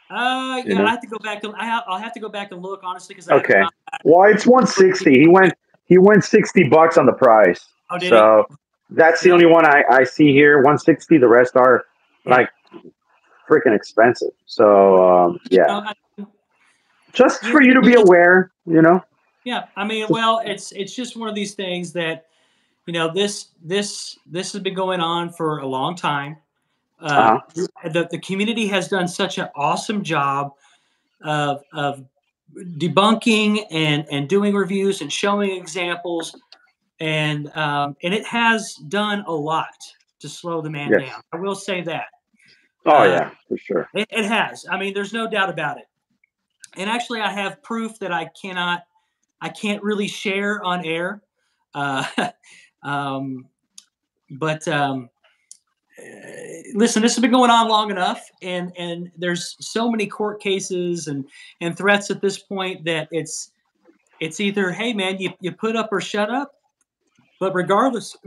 Yeah, I have to go back. I'll have to go back and look, honestly, because okay. Well, it's 160. He went $60 on the price. Oh, did so he? That's the only one I see here. 160. The rest are like freaking expensive. So yeah, just for you to be aware, Yeah, I mean, well, it's just one of these things that this has been going on for a long time. The community has done such an awesome job of debunking and doing reviews and showing examples, and it has done a lot to slow the man down. I will say that. Oh yeah, for sure. It has. I mean, there's no doubt about it. And actually, I have proof that I can't really share on air. Listen, this has been going on long enough, and there's so many court cases and threats at this point that it's either, hey man, you put up or shut up. But regardless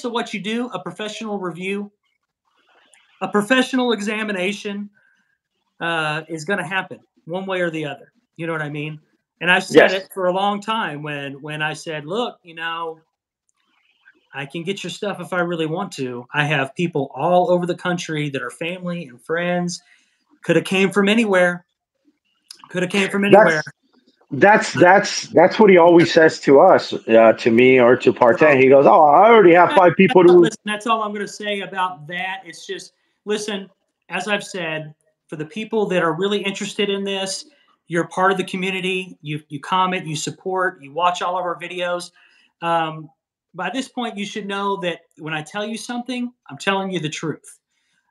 of what you do, a professional review, a professional examination is going to happen one way or the other. You know what I mean? And I've said it for a long time when I said, look, I can get your stuff if I really want to. I have people all over the country that are family and friends. Could have came from anywhere. That's what he always says to us, to me or to Partey. He goes, "Oh, I already have 5 people to." Listen, that's all I'm going to say about that. It's just, listen, as I've said, for the people that are really interested in this, you're part of the community. You comment, you support, you watch all of our videos. By this point, you should know that when I tell you something, I'm telling you the truth.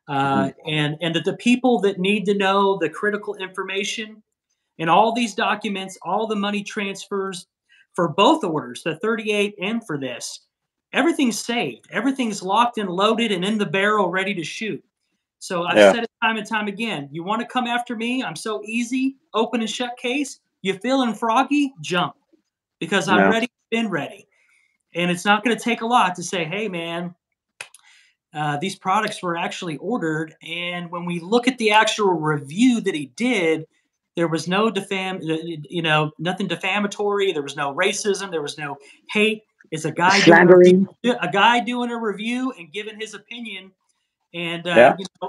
And that the people that need to know the critical information and all these documents, all the money transfers for both orders, the 38 and for this, everything's saved. Everything's locked and loaded and in the barrel ready to shoot. So I've said it time and time again. You want to come after me? I'm so easy, open and shut case. You feeling froggy? Jump, because I'm ready, been ready. And it's not going to take a lot to say, hey, man, these products were actually ordered. And when we look at the actual review that he did, there was no nothing defamatory. There was no racism. There was no hate. It's a guy slandering, doing a review and giving his opinion. And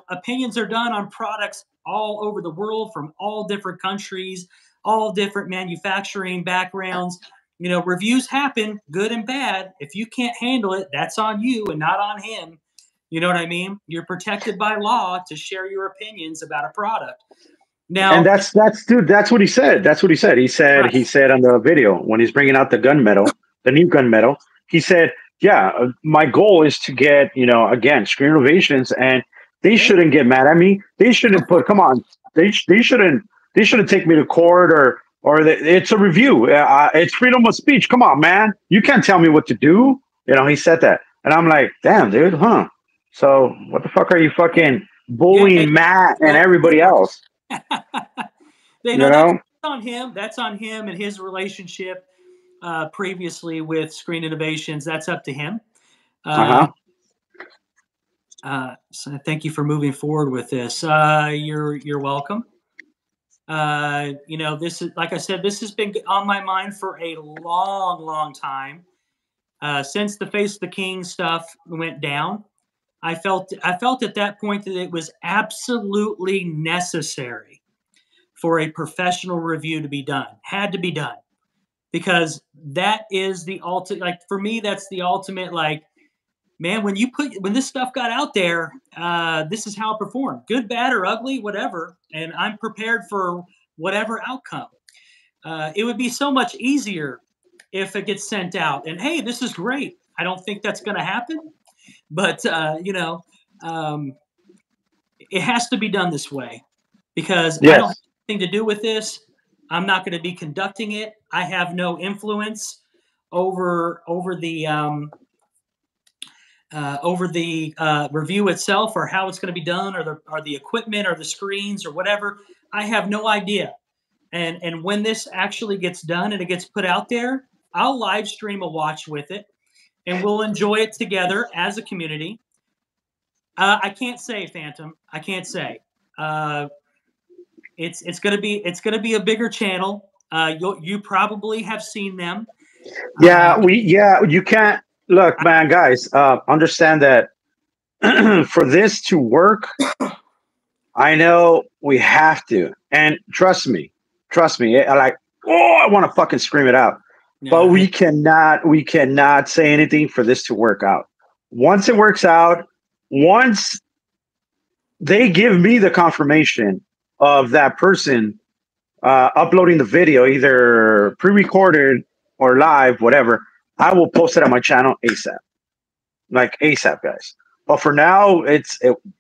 opinions are done on products all over the world from all different countries, all different manufacturing backgrounds. Reviews happen, good and bad. If you can't handle it, that's on you and not on him. You know what I mean? You're protected by law to share your opinions about a product. Now, and that's dude. That's what he said. That's what he said. He said right. He said on the video when he's bringing out the gunmetal, the new gunmetal. He said, "Yeah, my goal is to get again Screen Innovations, and they shouldn't get mad at me. They shouldn't put. Come on, they shouldn't take me to court it's a review. It's freedom of speech. Come on, man. You can't tell me what to do." He said that, and I'm like, damn, dude, huh? So what the fuck are you fucking bullying Matt and everybody else? That's on him. That's on him and his relationship previously with Screen Innovations. That's up to him. So thank you for moving forward with this. You're welcome. This is, like I said, this has been on my mind for a long, long time. Since the Face of the King stuff went down, I felt at that point that it was absolutely necessary for a professional review to be done. Had to be done, because that is the ultimate. Like, for me, that's the ultimate. Like, man, when this stuff got out there, this is how it performed, good, bad, or ugly, whatever. And I'm prepared for whatever outcome. It would be so much easier if it gets sent out and, hey, this is great. I don't think that's going to happen, but it has to be done this way, because I don't have anything to do with this. I'm not going to be conducting it. I have no influence over the review itself, or how it's going to be done, or the equipment, or the screens, or whatever. I have no idea. And when this actually gets done and it gets put out there, I'll live stream a watch with it, and we'll enjoy it together as a community. I can't say, Phantom. I can't say. It's gonna be a bigger channel. You probably have seen them. You can't look, man, guys. Understand that for this to work, I know we have to, and trust me. I want to fucking scream it out, but we cannot say anything for this to work out. Once it works out, once they give me the confirmation of that person uploading the video, either pre-recorded or live, whatever, I will post it on my channel ASAP. Like ASAP, guys. But for now,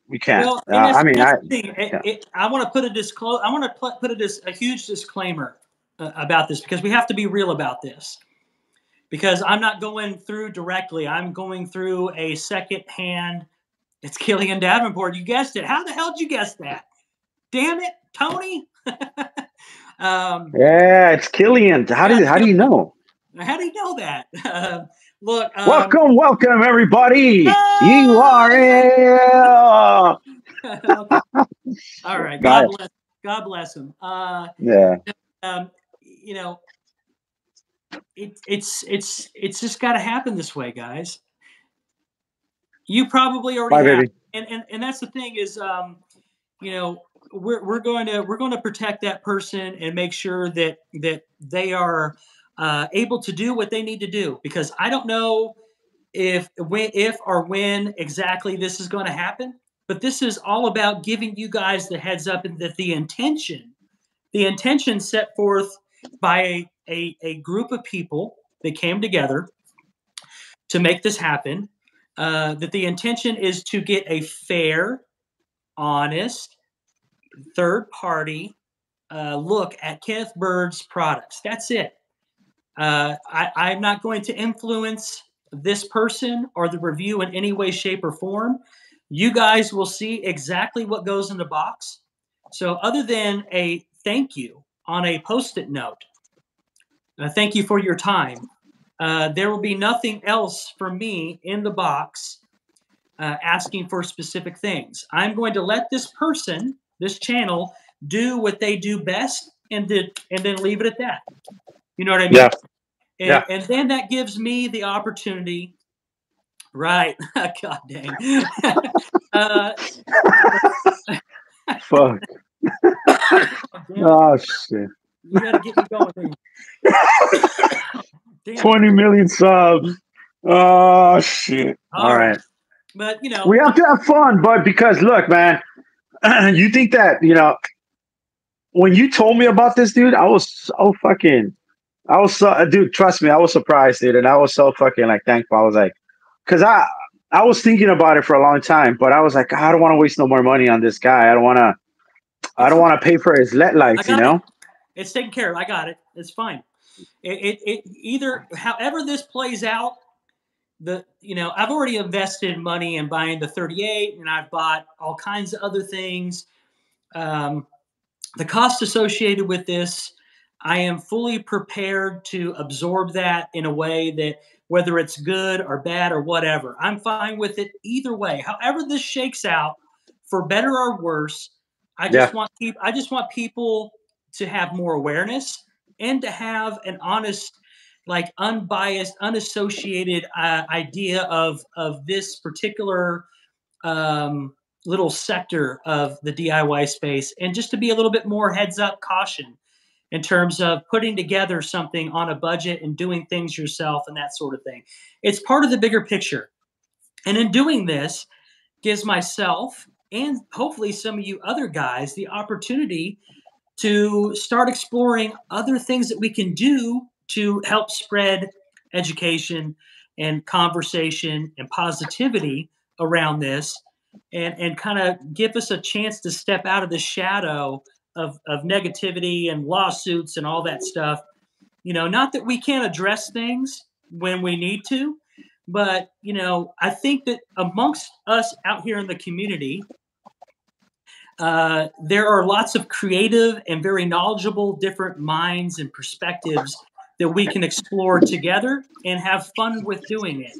we can't. Well, I want to put a huge disclaimer about this, because we have to be real about this. Because I'm not going through directly. I'm going through a second hand. It's Killian Davenport. You guessed it. How the hell did you guess that? Damn it, Tony. Yeah, it's Killian. How do you know? How do you know that? Look. Welcome, everybody. You are here. All right. God bless him. It's just got to happen this way, guys. You probably already have. Baby. And that's the thing is, we're going to protect that person and make sure that they are able to do what they need to do, because I don't know if or when exactly this is going to happen, but this is all about giving you guys the heads up, and that the intention set forth by a group of people that came together to make this happen, that the intention is to get a fair, honest, third-party look at Kenneth Bird's products. That's it. I'm not going to influence this person or the review in any way, shape, or form. You guys will see exactly what goes in the box. So other than a thank you on a Post-it note. Thank you for your time. There will be nothing else from me in the box asking for specific things. I'm going to let this person, this channel, do what they do best, and then leave it at that. You know what I mean? Yeah. And then that gives me the opportunity. Right. God dang. Fuck. Oh shit. You gotta get me going. 20 million subs. Oh shit. All right. But you know, we have to have fun, but because look, man, you think that, you know, when you told me about this, dude, I was so, dude, trust me, I was surprised, dude. And I was so fucking like thankful. I was like, cause I was thinking about it for a long time, but I was like, I don't want to waste no more money on this guy. I don't want to pay for his LED lights, you know? It's taken care of. I got it. It's fine. It either, however this plays out, I've already invested money in buying the 38, and I've bought all kinds of other things. The cost associated with this, I am fully prepared to absorb that in a way that, whether it's good or bad or whatever, I'm fine with it either way. However this shakes out, for better or worse, I just want people to have more awareness and to have an honest, like unbiased, unassociated idea of this particular little sector of the DIY space, and just to be a little bit more heads up caution in terms of putting together something on a budget and doing things yourself and that sort of thing. It's part of the bigger picture. And in doing this, gives myself and hopefully some of you other guys the opportunity to start exploring other things that we can do to help spread education and conversation and positivity around this, and kind of give us a chance to step out of the shadow of negativity and lawsuits and all that stuff. You know, not that we can't address things when we need to, but, you know, I think that amongst us out here in the community, there are lots of creative and very knowledgeable different minds and perspectives that we can explore together and have fun with doing it.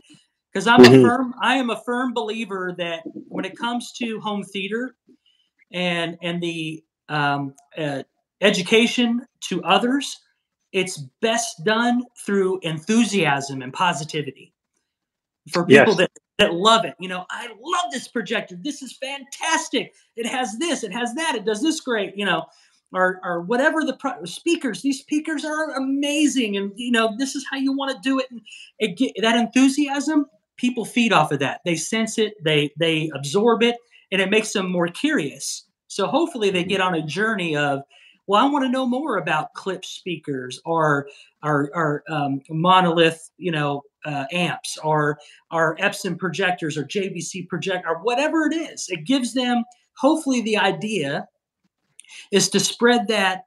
Because I am a firm believer that when it comes to home theater and the education to others, it's best done through enthusiasm and positivity. For people that love it, you know, I love this projector. This is fantastic. It has this, it has that, it does this great, you know, or whatever the speakers. These speakers are amazing, and you know, this is how you want to do it. And that enthusiasm, people feed off of that. They sense it, they absorb it, and it makes them more curious. So hopefully they get on a journey of, well, I want to know more about clip speakers or monolith, you know, amps, or Epson projectors or JVC projector, or whatever it is. It gives them, hopefully the idea is to spread that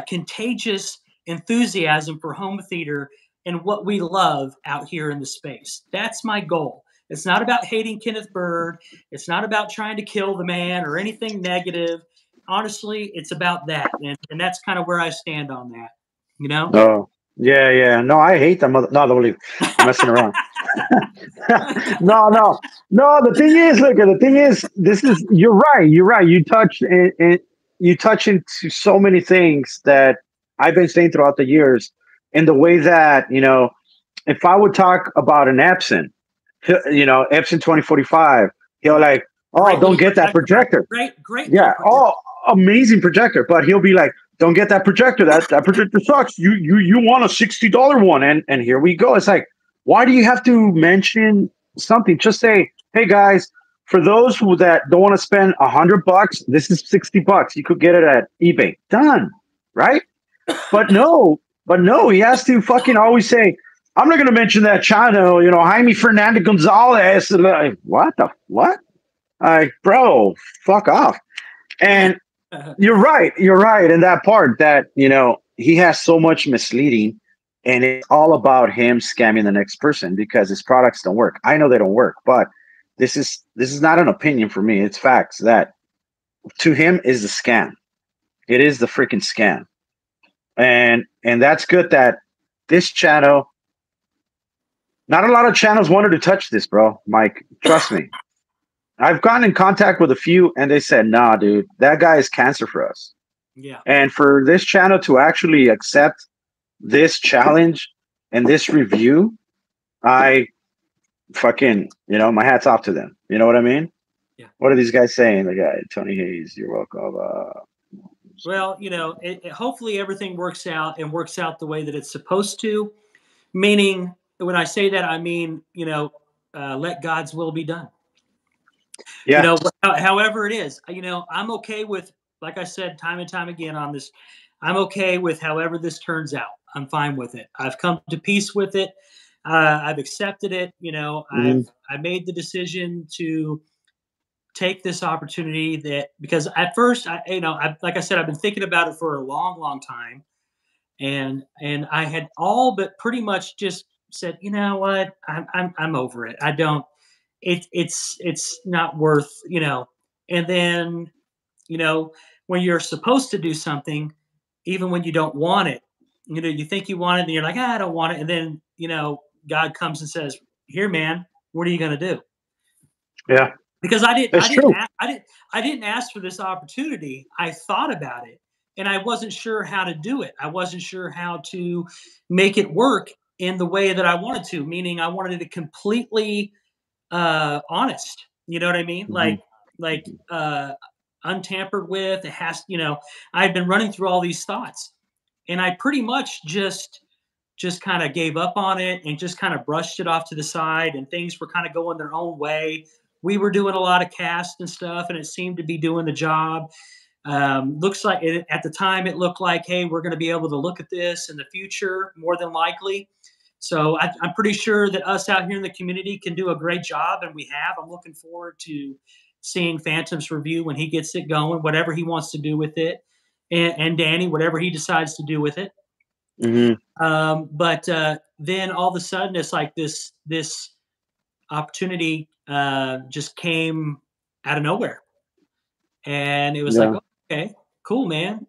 contagious enthusiasm for home theater and what we love out here in the space. That's my goal. It's not about hating Kenneth Bird. It's not about trying to kill the man or anything negative. Honestly, it's about that. And that's kind of where I stand on that, you know? Oh, yeah. No, I hate them. No, don't believe. I'm messing around. No. The thing is, look, the thing is, you're right. You touch into so many things that I've been saying throughout the years, in the way that, you know, if I would talk about an Epson, you know, Epson 2045, he'll like, oh, don't get that projector. Great. Yeah. Oh, amazing projector. But he'll be like, don't get that projector. That projector sucks. You want a $60 one. And here we go. It's like, why do you have to mention something? Just say, hey guys, for those that don't want to spend $100, this is $60. You could get it at eBay. Done. Right? But no, he has to fucking always say, I'm not going to mention that channel, you know, Jaime Fernandez Gonzalez. Like, what? Like, bro, fuck off. And you're right in that part, that, you know, he has so much misleading, and it's all about him scamming the next person because his products don't work. I know they don't work, but this is not an opinion for me. It's facts that to him is a scam. It is the freaking scam. and that's good that this channel. Not a lot of channels wanted to touch this, bro. Mike, trust me. I've gotten in contact with a few, and they said, "Nah, dude, that guy is cancer for us." Yeah. And for this channel to actually accept this challenge and this review, I fucking, my hat's off to them. You know what I mean? Yeah. What are these guys saying? The guy, Tony Hayes, you're welcome. Well, hopefully everything works out and works out the way that it's supposed to. Meaning, when I say that, I mean, let God's will be done. Yeah. However it is, I'm okay with, like I said, time and time again on this, I'm okay with however this turns out. I'm fine with it. I've come to peace with it. I've accepted it. I made the decision to take this opportunity because at first, like I said, I've been thinking about it for a long, long time. And I had all but pretty much just said, you know what, I'm over it. I don't. It's not worth, And then, when you're supposed to do something, even when you don't want it, you think you want it, and you're like, I don't want it, and then God comes and says, "Here, man, what are you going to do?" Yeah. Because I It's true. didn't ask for this opportunity. I thought about it, and I wasn't sure how to do it. I wasn't sure how to make it work in the way that I wanted to. Meaning, I wanted it completely honest. You know what I mean? Like untampered with. It has. I've been running through all these thoughts, and I pretty much just kind of gave up on it and just kind of brushed it off to the side, and things were kind of going their own way. We were doing a lot of cast and stuff, and it seemed to be doing the job. Looks like at the time it looked like, hey, we're going to be able to look at this in the future, more than likely. So I'm pretty sure that us out here in the community can do a great job, and we have. I'm looking forward to seeing Phantom's review when he gets it going, whatever he wants to do with it, and Danny, whatever he decides to do with it. But then all of a sudden, it's like this opportunity just came out of nowhere, and it was like, okay, cool, man.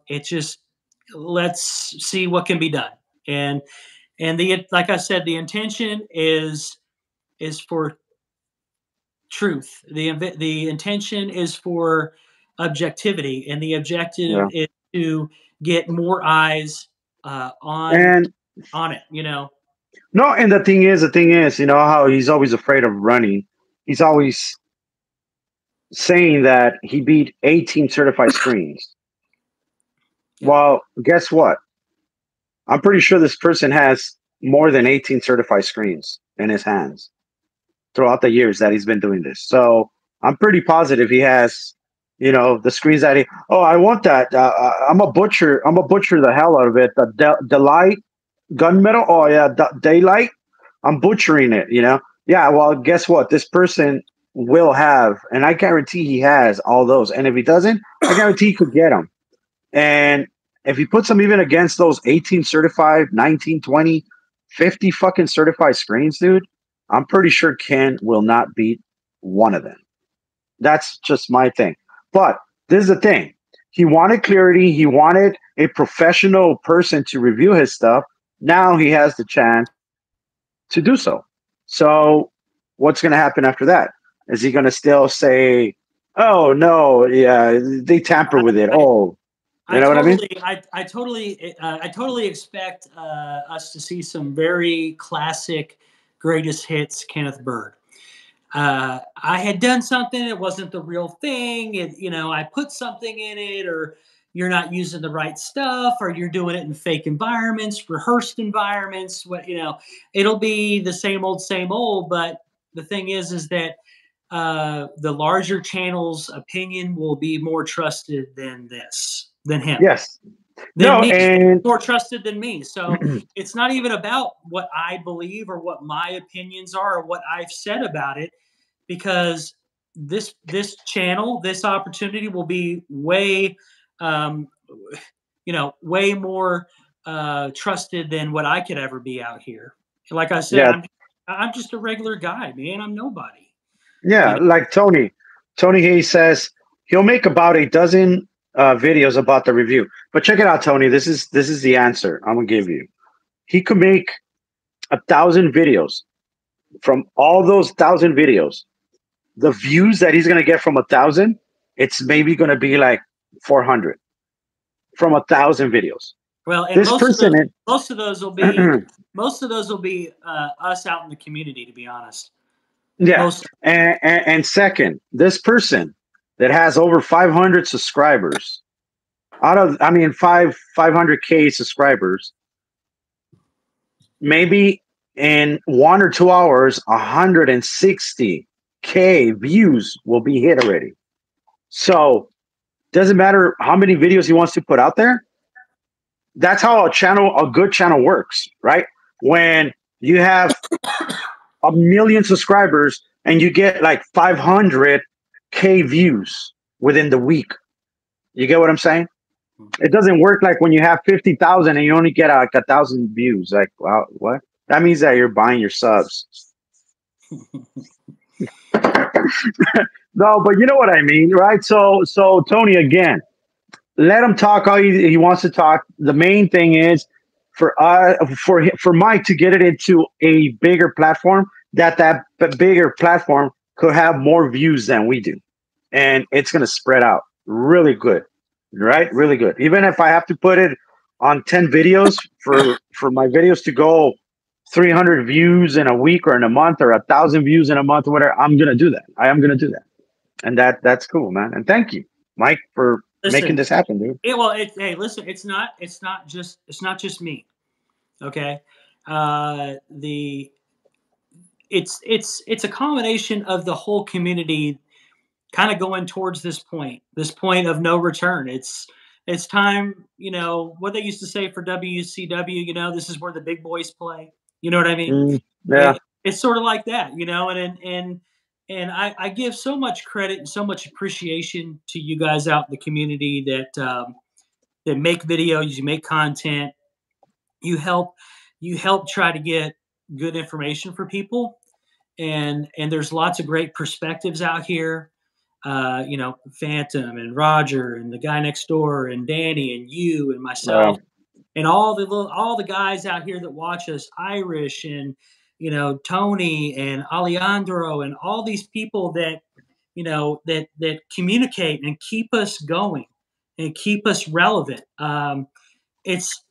It's just, let's see what can be done, and like I said, the intention is for truth. The intention is for objectivity, and the objective is to get more eyes on it. No, and the thing is, how he's always afraid of running. He's always saying that he beat 18 certified screens. Yeah. Well, guess what? I'm pretty sure this person has more than 18 certified screens in his hands throughout the years that he's been doing this. So I'm pretty positive he has, the screens that I want that. I'm a butcher the hell out of it. The light gunmetal. Oh yeah, daylight. I'm butchering it. Yeah. Well, guess what? This person will have, and I guarantee he has all those. And if he doesn't, I guarantee he could get them. And if he puts them even against those 18 certified, 19, 20, 50 fucking certified screens, dude, I'm pretty sure Ken will not beat one of them. That's just my thing. But this is the thing. He wanted clarity. He wanted a professional person to review his stuff. Now he has the chance to do so. So what's going to happen after that? Is he going to still say, oh, no, yeah, they tamper with it? You know what I mean? I totally expect us to see some very classic greatest hits Kenneth Bird. I had done something, it wasn't the real thing, I put something in it, or you're not using the right stuff, or you're doing it in fake environments, rehearsed environments. It'll be the same old. But the thing is that the larger channel's opinion will be more trusted than him. Yes. More trusted than me. So it's not even about what I believe or what my opinions are or what I've said about it, because this channel, this opportunity will be way, way more trusted than what I could ever be out here. Like I said, I'm just a regular guy, man. I'm nobody. Yeah, like Tony Hayes says, he'll make about a dozen videos about the review. But check it out, Tony. This is the answer I'm gonna give you. He could make 1,000 videos. From all those 1,000 videos, the views that he's gonna get from 1,000, it's maybe gonna be like 400 from 1,000 videos. Well, and This person, most of those will be us out in the community, to be honest. yeah, and second, this person that has over 500 subscribers out of, I mean, 500K subscribers, maybe in 1 or 2 hours, 160K views will be hit already. So doesn't matter how many videos he wants to put out there. That's how a good channel works, right? When you have 1 million subscribers and you get like 500K views within the week. You get what I'm saying? It doesn't work like when you have 50,000 and you only get like 1,000 views. Like, wow, what? That means that you're buying your subs. No, but you know what I mean, right? So Tony, again, let him talk all he wants to talk. The main thing is for Mike to get it into a bigger platform, that bigger platform could have more views than we do, and it's gonna spread out really good, right? Really good. Even if I have to put it on 10 videos for my videos to go 300 views in a week or in a month or 1,000 views in a month or whatever, I'm gonna do that. I am gonna do that, and that's cool, man. And thank you, Mike, for making this happen, dude. Hey, listen, it's not just me. Okay, it's a combination of the whole community, kind of going towards this point of no return. It's time. You know what they used to say for WCW. You know, this is where the big boys play. You know what I mean? Yeah. It's sort of like that. You know, and I give so much credit and so much appreciation to you guys out in the community that make videos, you make content, you help try to get good information for people, and there's lots of great perspectives out here. You know, Phantom and Roger and the guy next door and Danny and you and myself and all the guys out here that watch us, Irish and Tony and Alejandro and all these people that that communicate and keep us going and keep us relevant. It's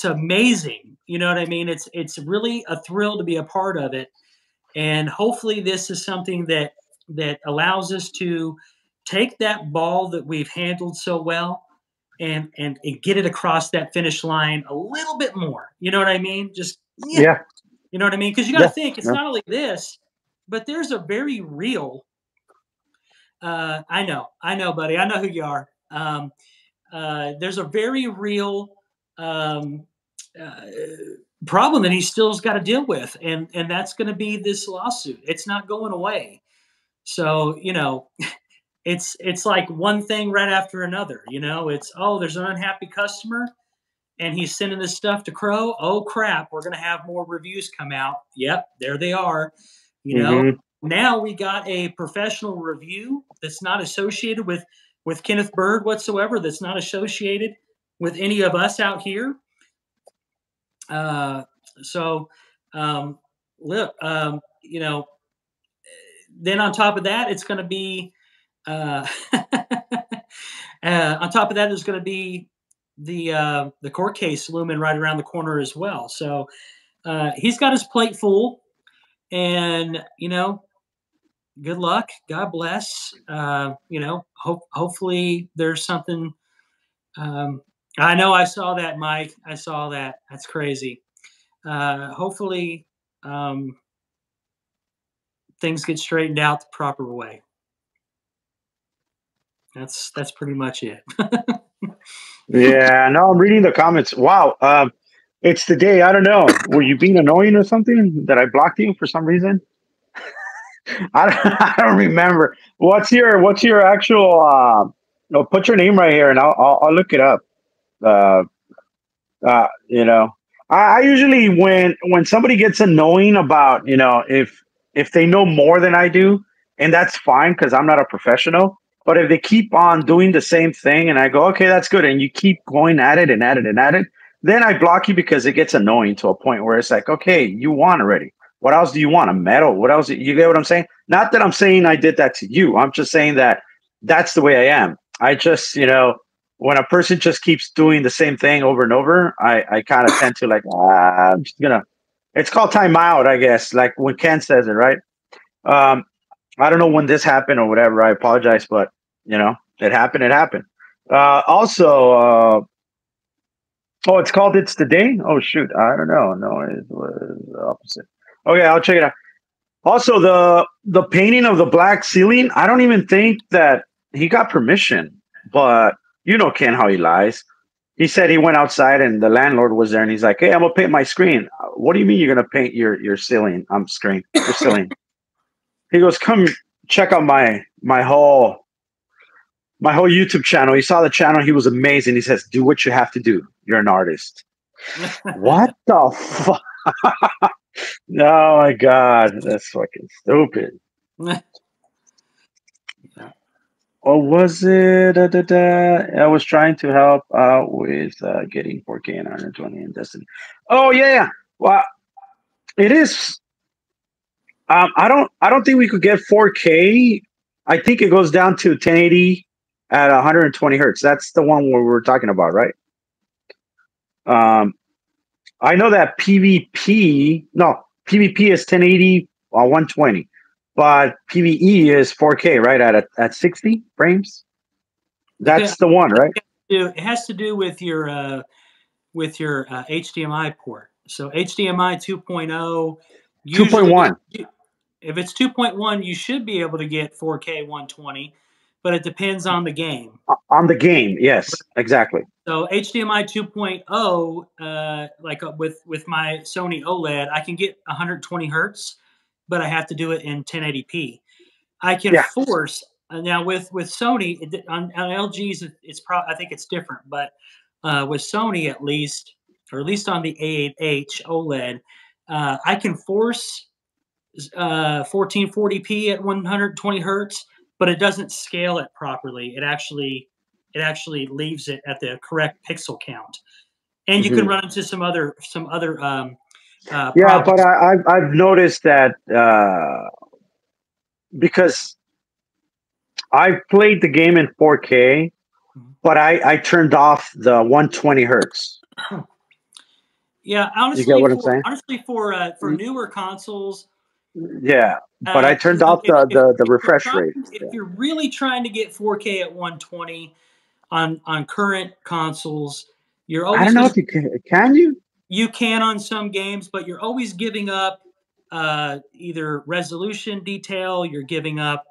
amazing. You know what I mean? It's really a thrill to be a part of it, and hopefully this is something that allows us to take that ball that we've handled so well and get it across that finish line a little bit more. You know what I mean? Just yeah. You know what I mean? Because you got to think it's not only this, but there's a very real. I know, buddy. I know who you are. There's a very real problem that he still's got to deal with, and that's going to be this lawsuit. It's not going away. So it's like one thing right after another. It's there's an unhappy customer, and he's sending this stuff to Crow. Oh crap, we're going to have more reviews come out. Yep, there they are. Now we got a professional review that's not associated with Kenneth Bird whatsoever. That's not associated with any of us out here. Look, then on top of that, it's going to be on top of that, there's going to be the court case looming right around the corner as well. So he's got his plate full, and good luck. God bless. Hopefully there's something. I know I saw that, Mike. I saw that. That's crazy. Hopefully things get straightened out the proper way. That's pretty much it. Yeah, no, I'm reading the comments. Wow. It's the day. I don't know. Were you being annoying or something that I blocked you for some reason? I don't remember. What's your actual put your name right here and I'll look it up. I usually when somebody gets annoying about, if they know more than I do, and that's fine because I'm not a professional, But if they keep on doing the same thing and I go, okay, that's good, and you keep going at it and at it and at it, then I block you because it gets annoying to a point where it's like, okay, you won already. What else do you want? A medal? What else? You get what I'm saying? Not that I'm saying I did that to you. I'm just saying that that's the way I am. I just, when a person just keeps doing the same thing over and over, I kind of tend to like, I'm just gonna. It's called timeout, I guess. Like when Ken says it, right? Um, I don't know when this happened or whatever. I apologize, but it happened. It happened. Also, oh, it's called "It's the Day." Oh shoot, I don't know. No, it was the opposite. Okay, I'll check it out. Also, the painting of the black ceiling. I don't even think that he got permission, but Ken, how he lies. He said he went outside and the landlord was there, and he's like, "Hey, I'm gonna paint my screen." What do you mean you're gonna paint your ceiling? Screen, your ceiling. He goes, "Come check out my whole YouTube channel." He saw the channel. He was amazing. He says, "Do what you have to do. You're an artist." What the fuck? Oh my god, that's fucking stupid. Or was it? I was trying to help out with getting 4K and 120 in Destiny. Oh yeah. Well, it is. I don't think we could get 4K. I think it goes down to 1080 at 120 hertz. That's the one where we're talking about, right? I know that PvP is 1080 or 120, but PvE is 4K, right? At 60 frames. That's the one, right? It has to do with your HDMI port. So HDMI 2.0, 2.1. If it's 2.1, you should be able to get 4K 120, but it depends on the game. On the game, yes, exactly. So HDMI 2.0, like with my Sony OLED, I can get 120 hertz, but I have to do it in 1080p. I can force now with Sony on LG's. I think it's different, but with Sony at least, or at least on the A8H OLED, I can force 1440p at 120 hertz, but it doesn't scale it properly. It actually leaves it at the correct pixel count, and you can run into some other problems. But I've noticed that because I played the game in 4K, but I turned off the 120 hertz. Yeah, honestly, you get what I'm saying? Honestly, for newer consoles. Yeah, but I turned off the refresh rate. If you're really trying to get 4K at 120 on current consoles, you're always. I don't know if you can. You can on some games, but you're always giving up either resolution detail. You're giving up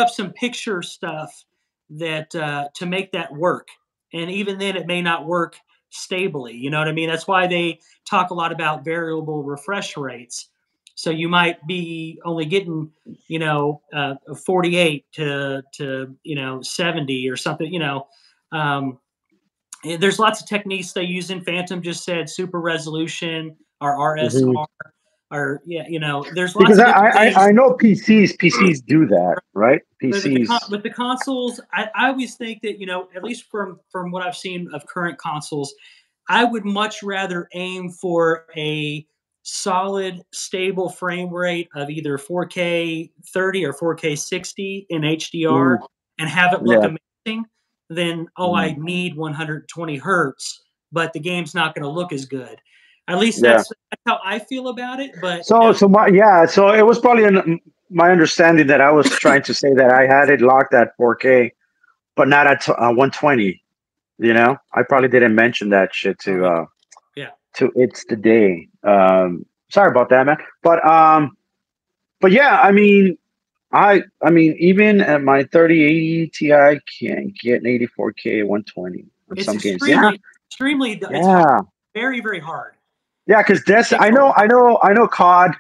some picture stuff that to make that work, and even then, it may not work stably. You know what I mean? That's why they talk a lot about variable refresh rates. So you might be only getting, 48 to 70 or something. There's lots of techniques they use in Phantom. Just said super resolution or RSR, or there's lots because of different things. I know PCs do that, right? PCs with the consoles, I always think that at least from what I've seen of current consoles, I would much rather aim for a solid, stable frame rate of either 4K 30 or 4K 60 in HDR and have it look amazing than, I need 120 hertz, but the game's not going to look as good. At least that's how I feel about it. But so it was probably my understanding that I was trying to say that I had it locked at 4K, but not at 120. I probably didn't mention that shit to It's the Day. Sorry about that, man. But yeah, I mean even at my 3080 Ti, I can't get an 84K 120 on some games. Extremely. It's very, very hard. Yeah, because I know Call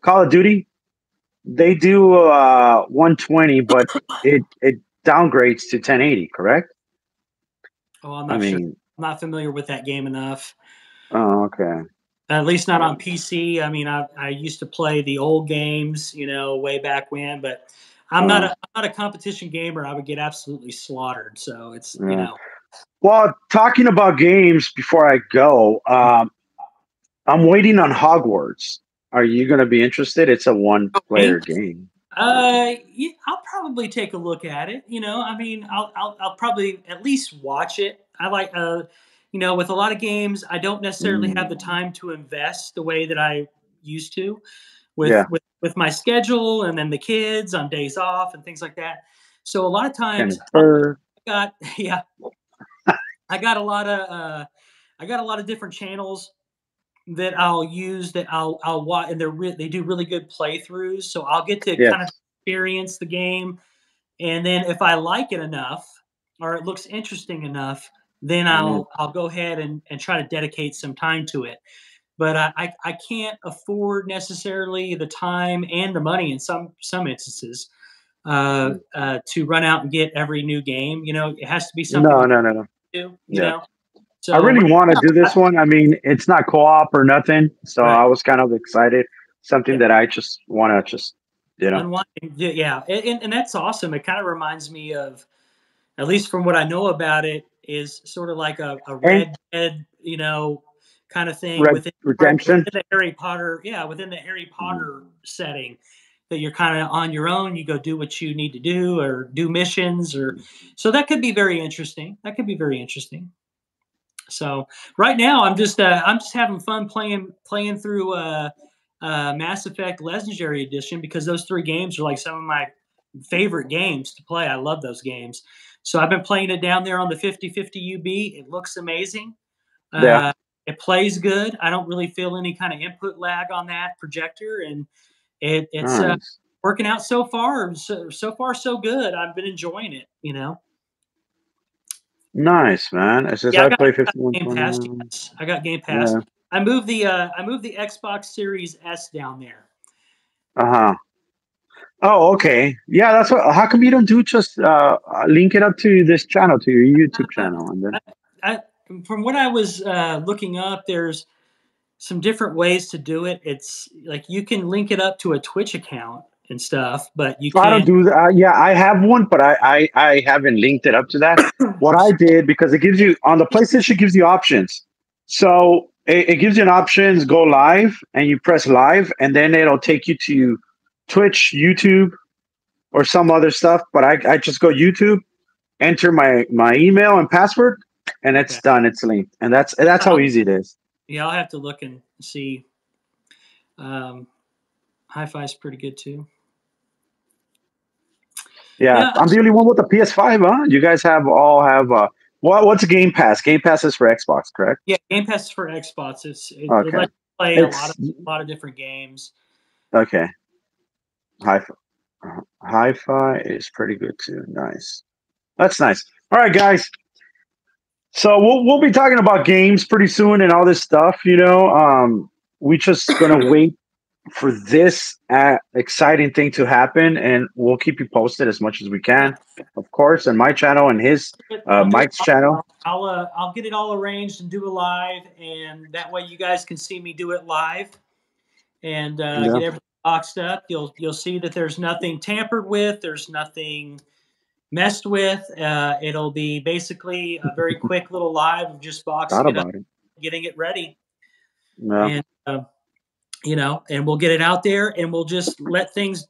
of Duty. They do 120, but it downgrades to 1080. Correct? Oh, I'm not sure. I'm not familiar with that game enough. Oh, okay. At least not on PC. I mean, I used to play the old games, way back when, but I'm not a competition gamer. I would get absolutely slaughtered. So it's Well, talking about games before I go, I'm waiting on Hogwarts. Are you going to be interested? It's a one-player game. Yeah, I'll probably take a look at it. I mean, I'll probably at least watch it. I like, with a lot of games, I don't necessarily have the time to invest the way that I used to Yeah. with my schedule and then the kids on days off and things like that. So a lot of times, yeah, I got a lot of different channels that I'll use that I'll watch, and they do really good playthroughs. So I'll get to kind of experience the game, and then if I like it enough or it looks interesting enough, then I'll go ahead and try to dedicate some time to it. But I can't afford necessarily the time and the money in some instances to run out and get every new game. It has to be something. No. You know. So I really want to do this one. I mean, it's not co-op or nothing, so I was kind of excited. Something that I just want to unwinding. Yeah, and that's awesome. It kind of reminds me of, at least from what I know about it, is sort of like a Red Dead, kind of thing within the Harry Potter. Yeah, within the Harry Potter setting, that you're kind of on your own. You go do what you need to do or do missions, so that could be very interesting. So right now, I'm just having fun playing through Mass Effect Legendary Edition, because those 3 games are like some of my favorite games to play. I love those games. So I've been playing it down there on the 5050 UB. It looks amazing. It plays good. I don't really feel any kind of input lag on that projector, and it's working out so far. So far, so good. I've been enjoying it. Nice, man. It's just I play 5120. Yes. I got Game Pass. Yeah. I moved the Xbox Series S down there. Oh, okay. Yeah, that's what. How come you don't do just link it up to this channel, to your YouTube channel, and then? From what I was looking up, there's some different ways to do it. It's like you can link it up to a Twitch account and stuff, but you can't. I don't do that. Yeah, I have one, but I haven't linked it up to that. What I did, because it gives you on the PlayStation, gives you options. So it gives you an options, go live, and you press live, and then it'll take you to Twitch, YouTube, or some other stuff. But I just go YouTube, enter my email and password, and it's done. It's linked, and that's how easy it is. Yeah, I'll have to look and see. Hi-Fi is pretty good too. Yeah, I'm the only one with the PS5, huh? You guys all have what's Game Pass? Game Pass is for Xbox, correct? Yeah, Game Pass is for Xbox. It lets you play a lot of different games. Okay. Hi-Fi is pretty good too. Nice. That's nice. All right, guys. So we'll be talking about games pretty soon and all this stuff. We just gonna wait for this exciting thing to happen, and we'll keep you posted as much as we can, of course, on my channel and his Mike's channel. I'll get it all arranged and do it live, and that way you guys can see me do it live and get everything boxed up. You'll see that there's nothing tampered with, there's nothing messed with. It'll be basically a very quick little live of just boxing it up, getting it ready. And and we'll get it out there, and we'll just hand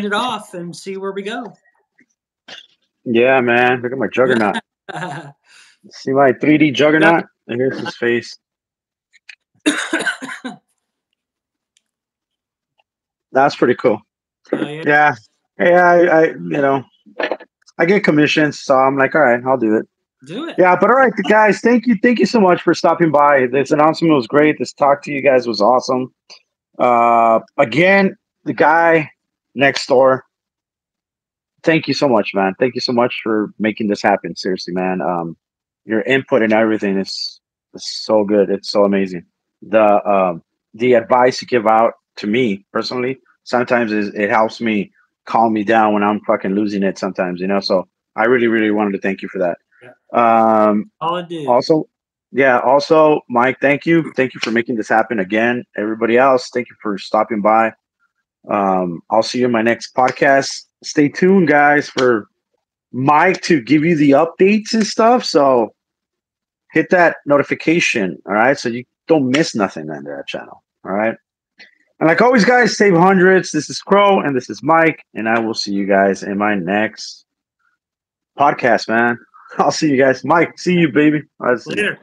it off and see where we go. Yeah, man. Look at my juggernaut. See my 3D juggernaut? And here's his face. That's pretty cool. Yeah. I get commissions, so I'm like, all right, I'll do it. Do it. Yeah, but all right, guys, thank you so much for stopping by. This announcement was great. This talk to you guys was awesome. Again, the guy next door, thank you so much, man. Thank you so much for making this happen. Seriously, man. Your input and everything is so good. It's so amazing. The advice you give out to me personally, sometimes it helps me calm me down when I'm fucking losing it sometimes, so I really, really wanted to thank you for that. Also, Mike, thank you for making this happen again. Everybody else, thank you for stopping by. I'll see you in my next podcast. Stay tuned, guys, for Mike to give you the updates and stuff. So hit that notification, all right? So you don't miss nothing on that channel, all right? And like always, guys, save hundreds. This is Crow, and this is Mike, and I will see you guys in my next podcast, man. I'll see you guys. Mike, see you, baby. All right, see you. Later.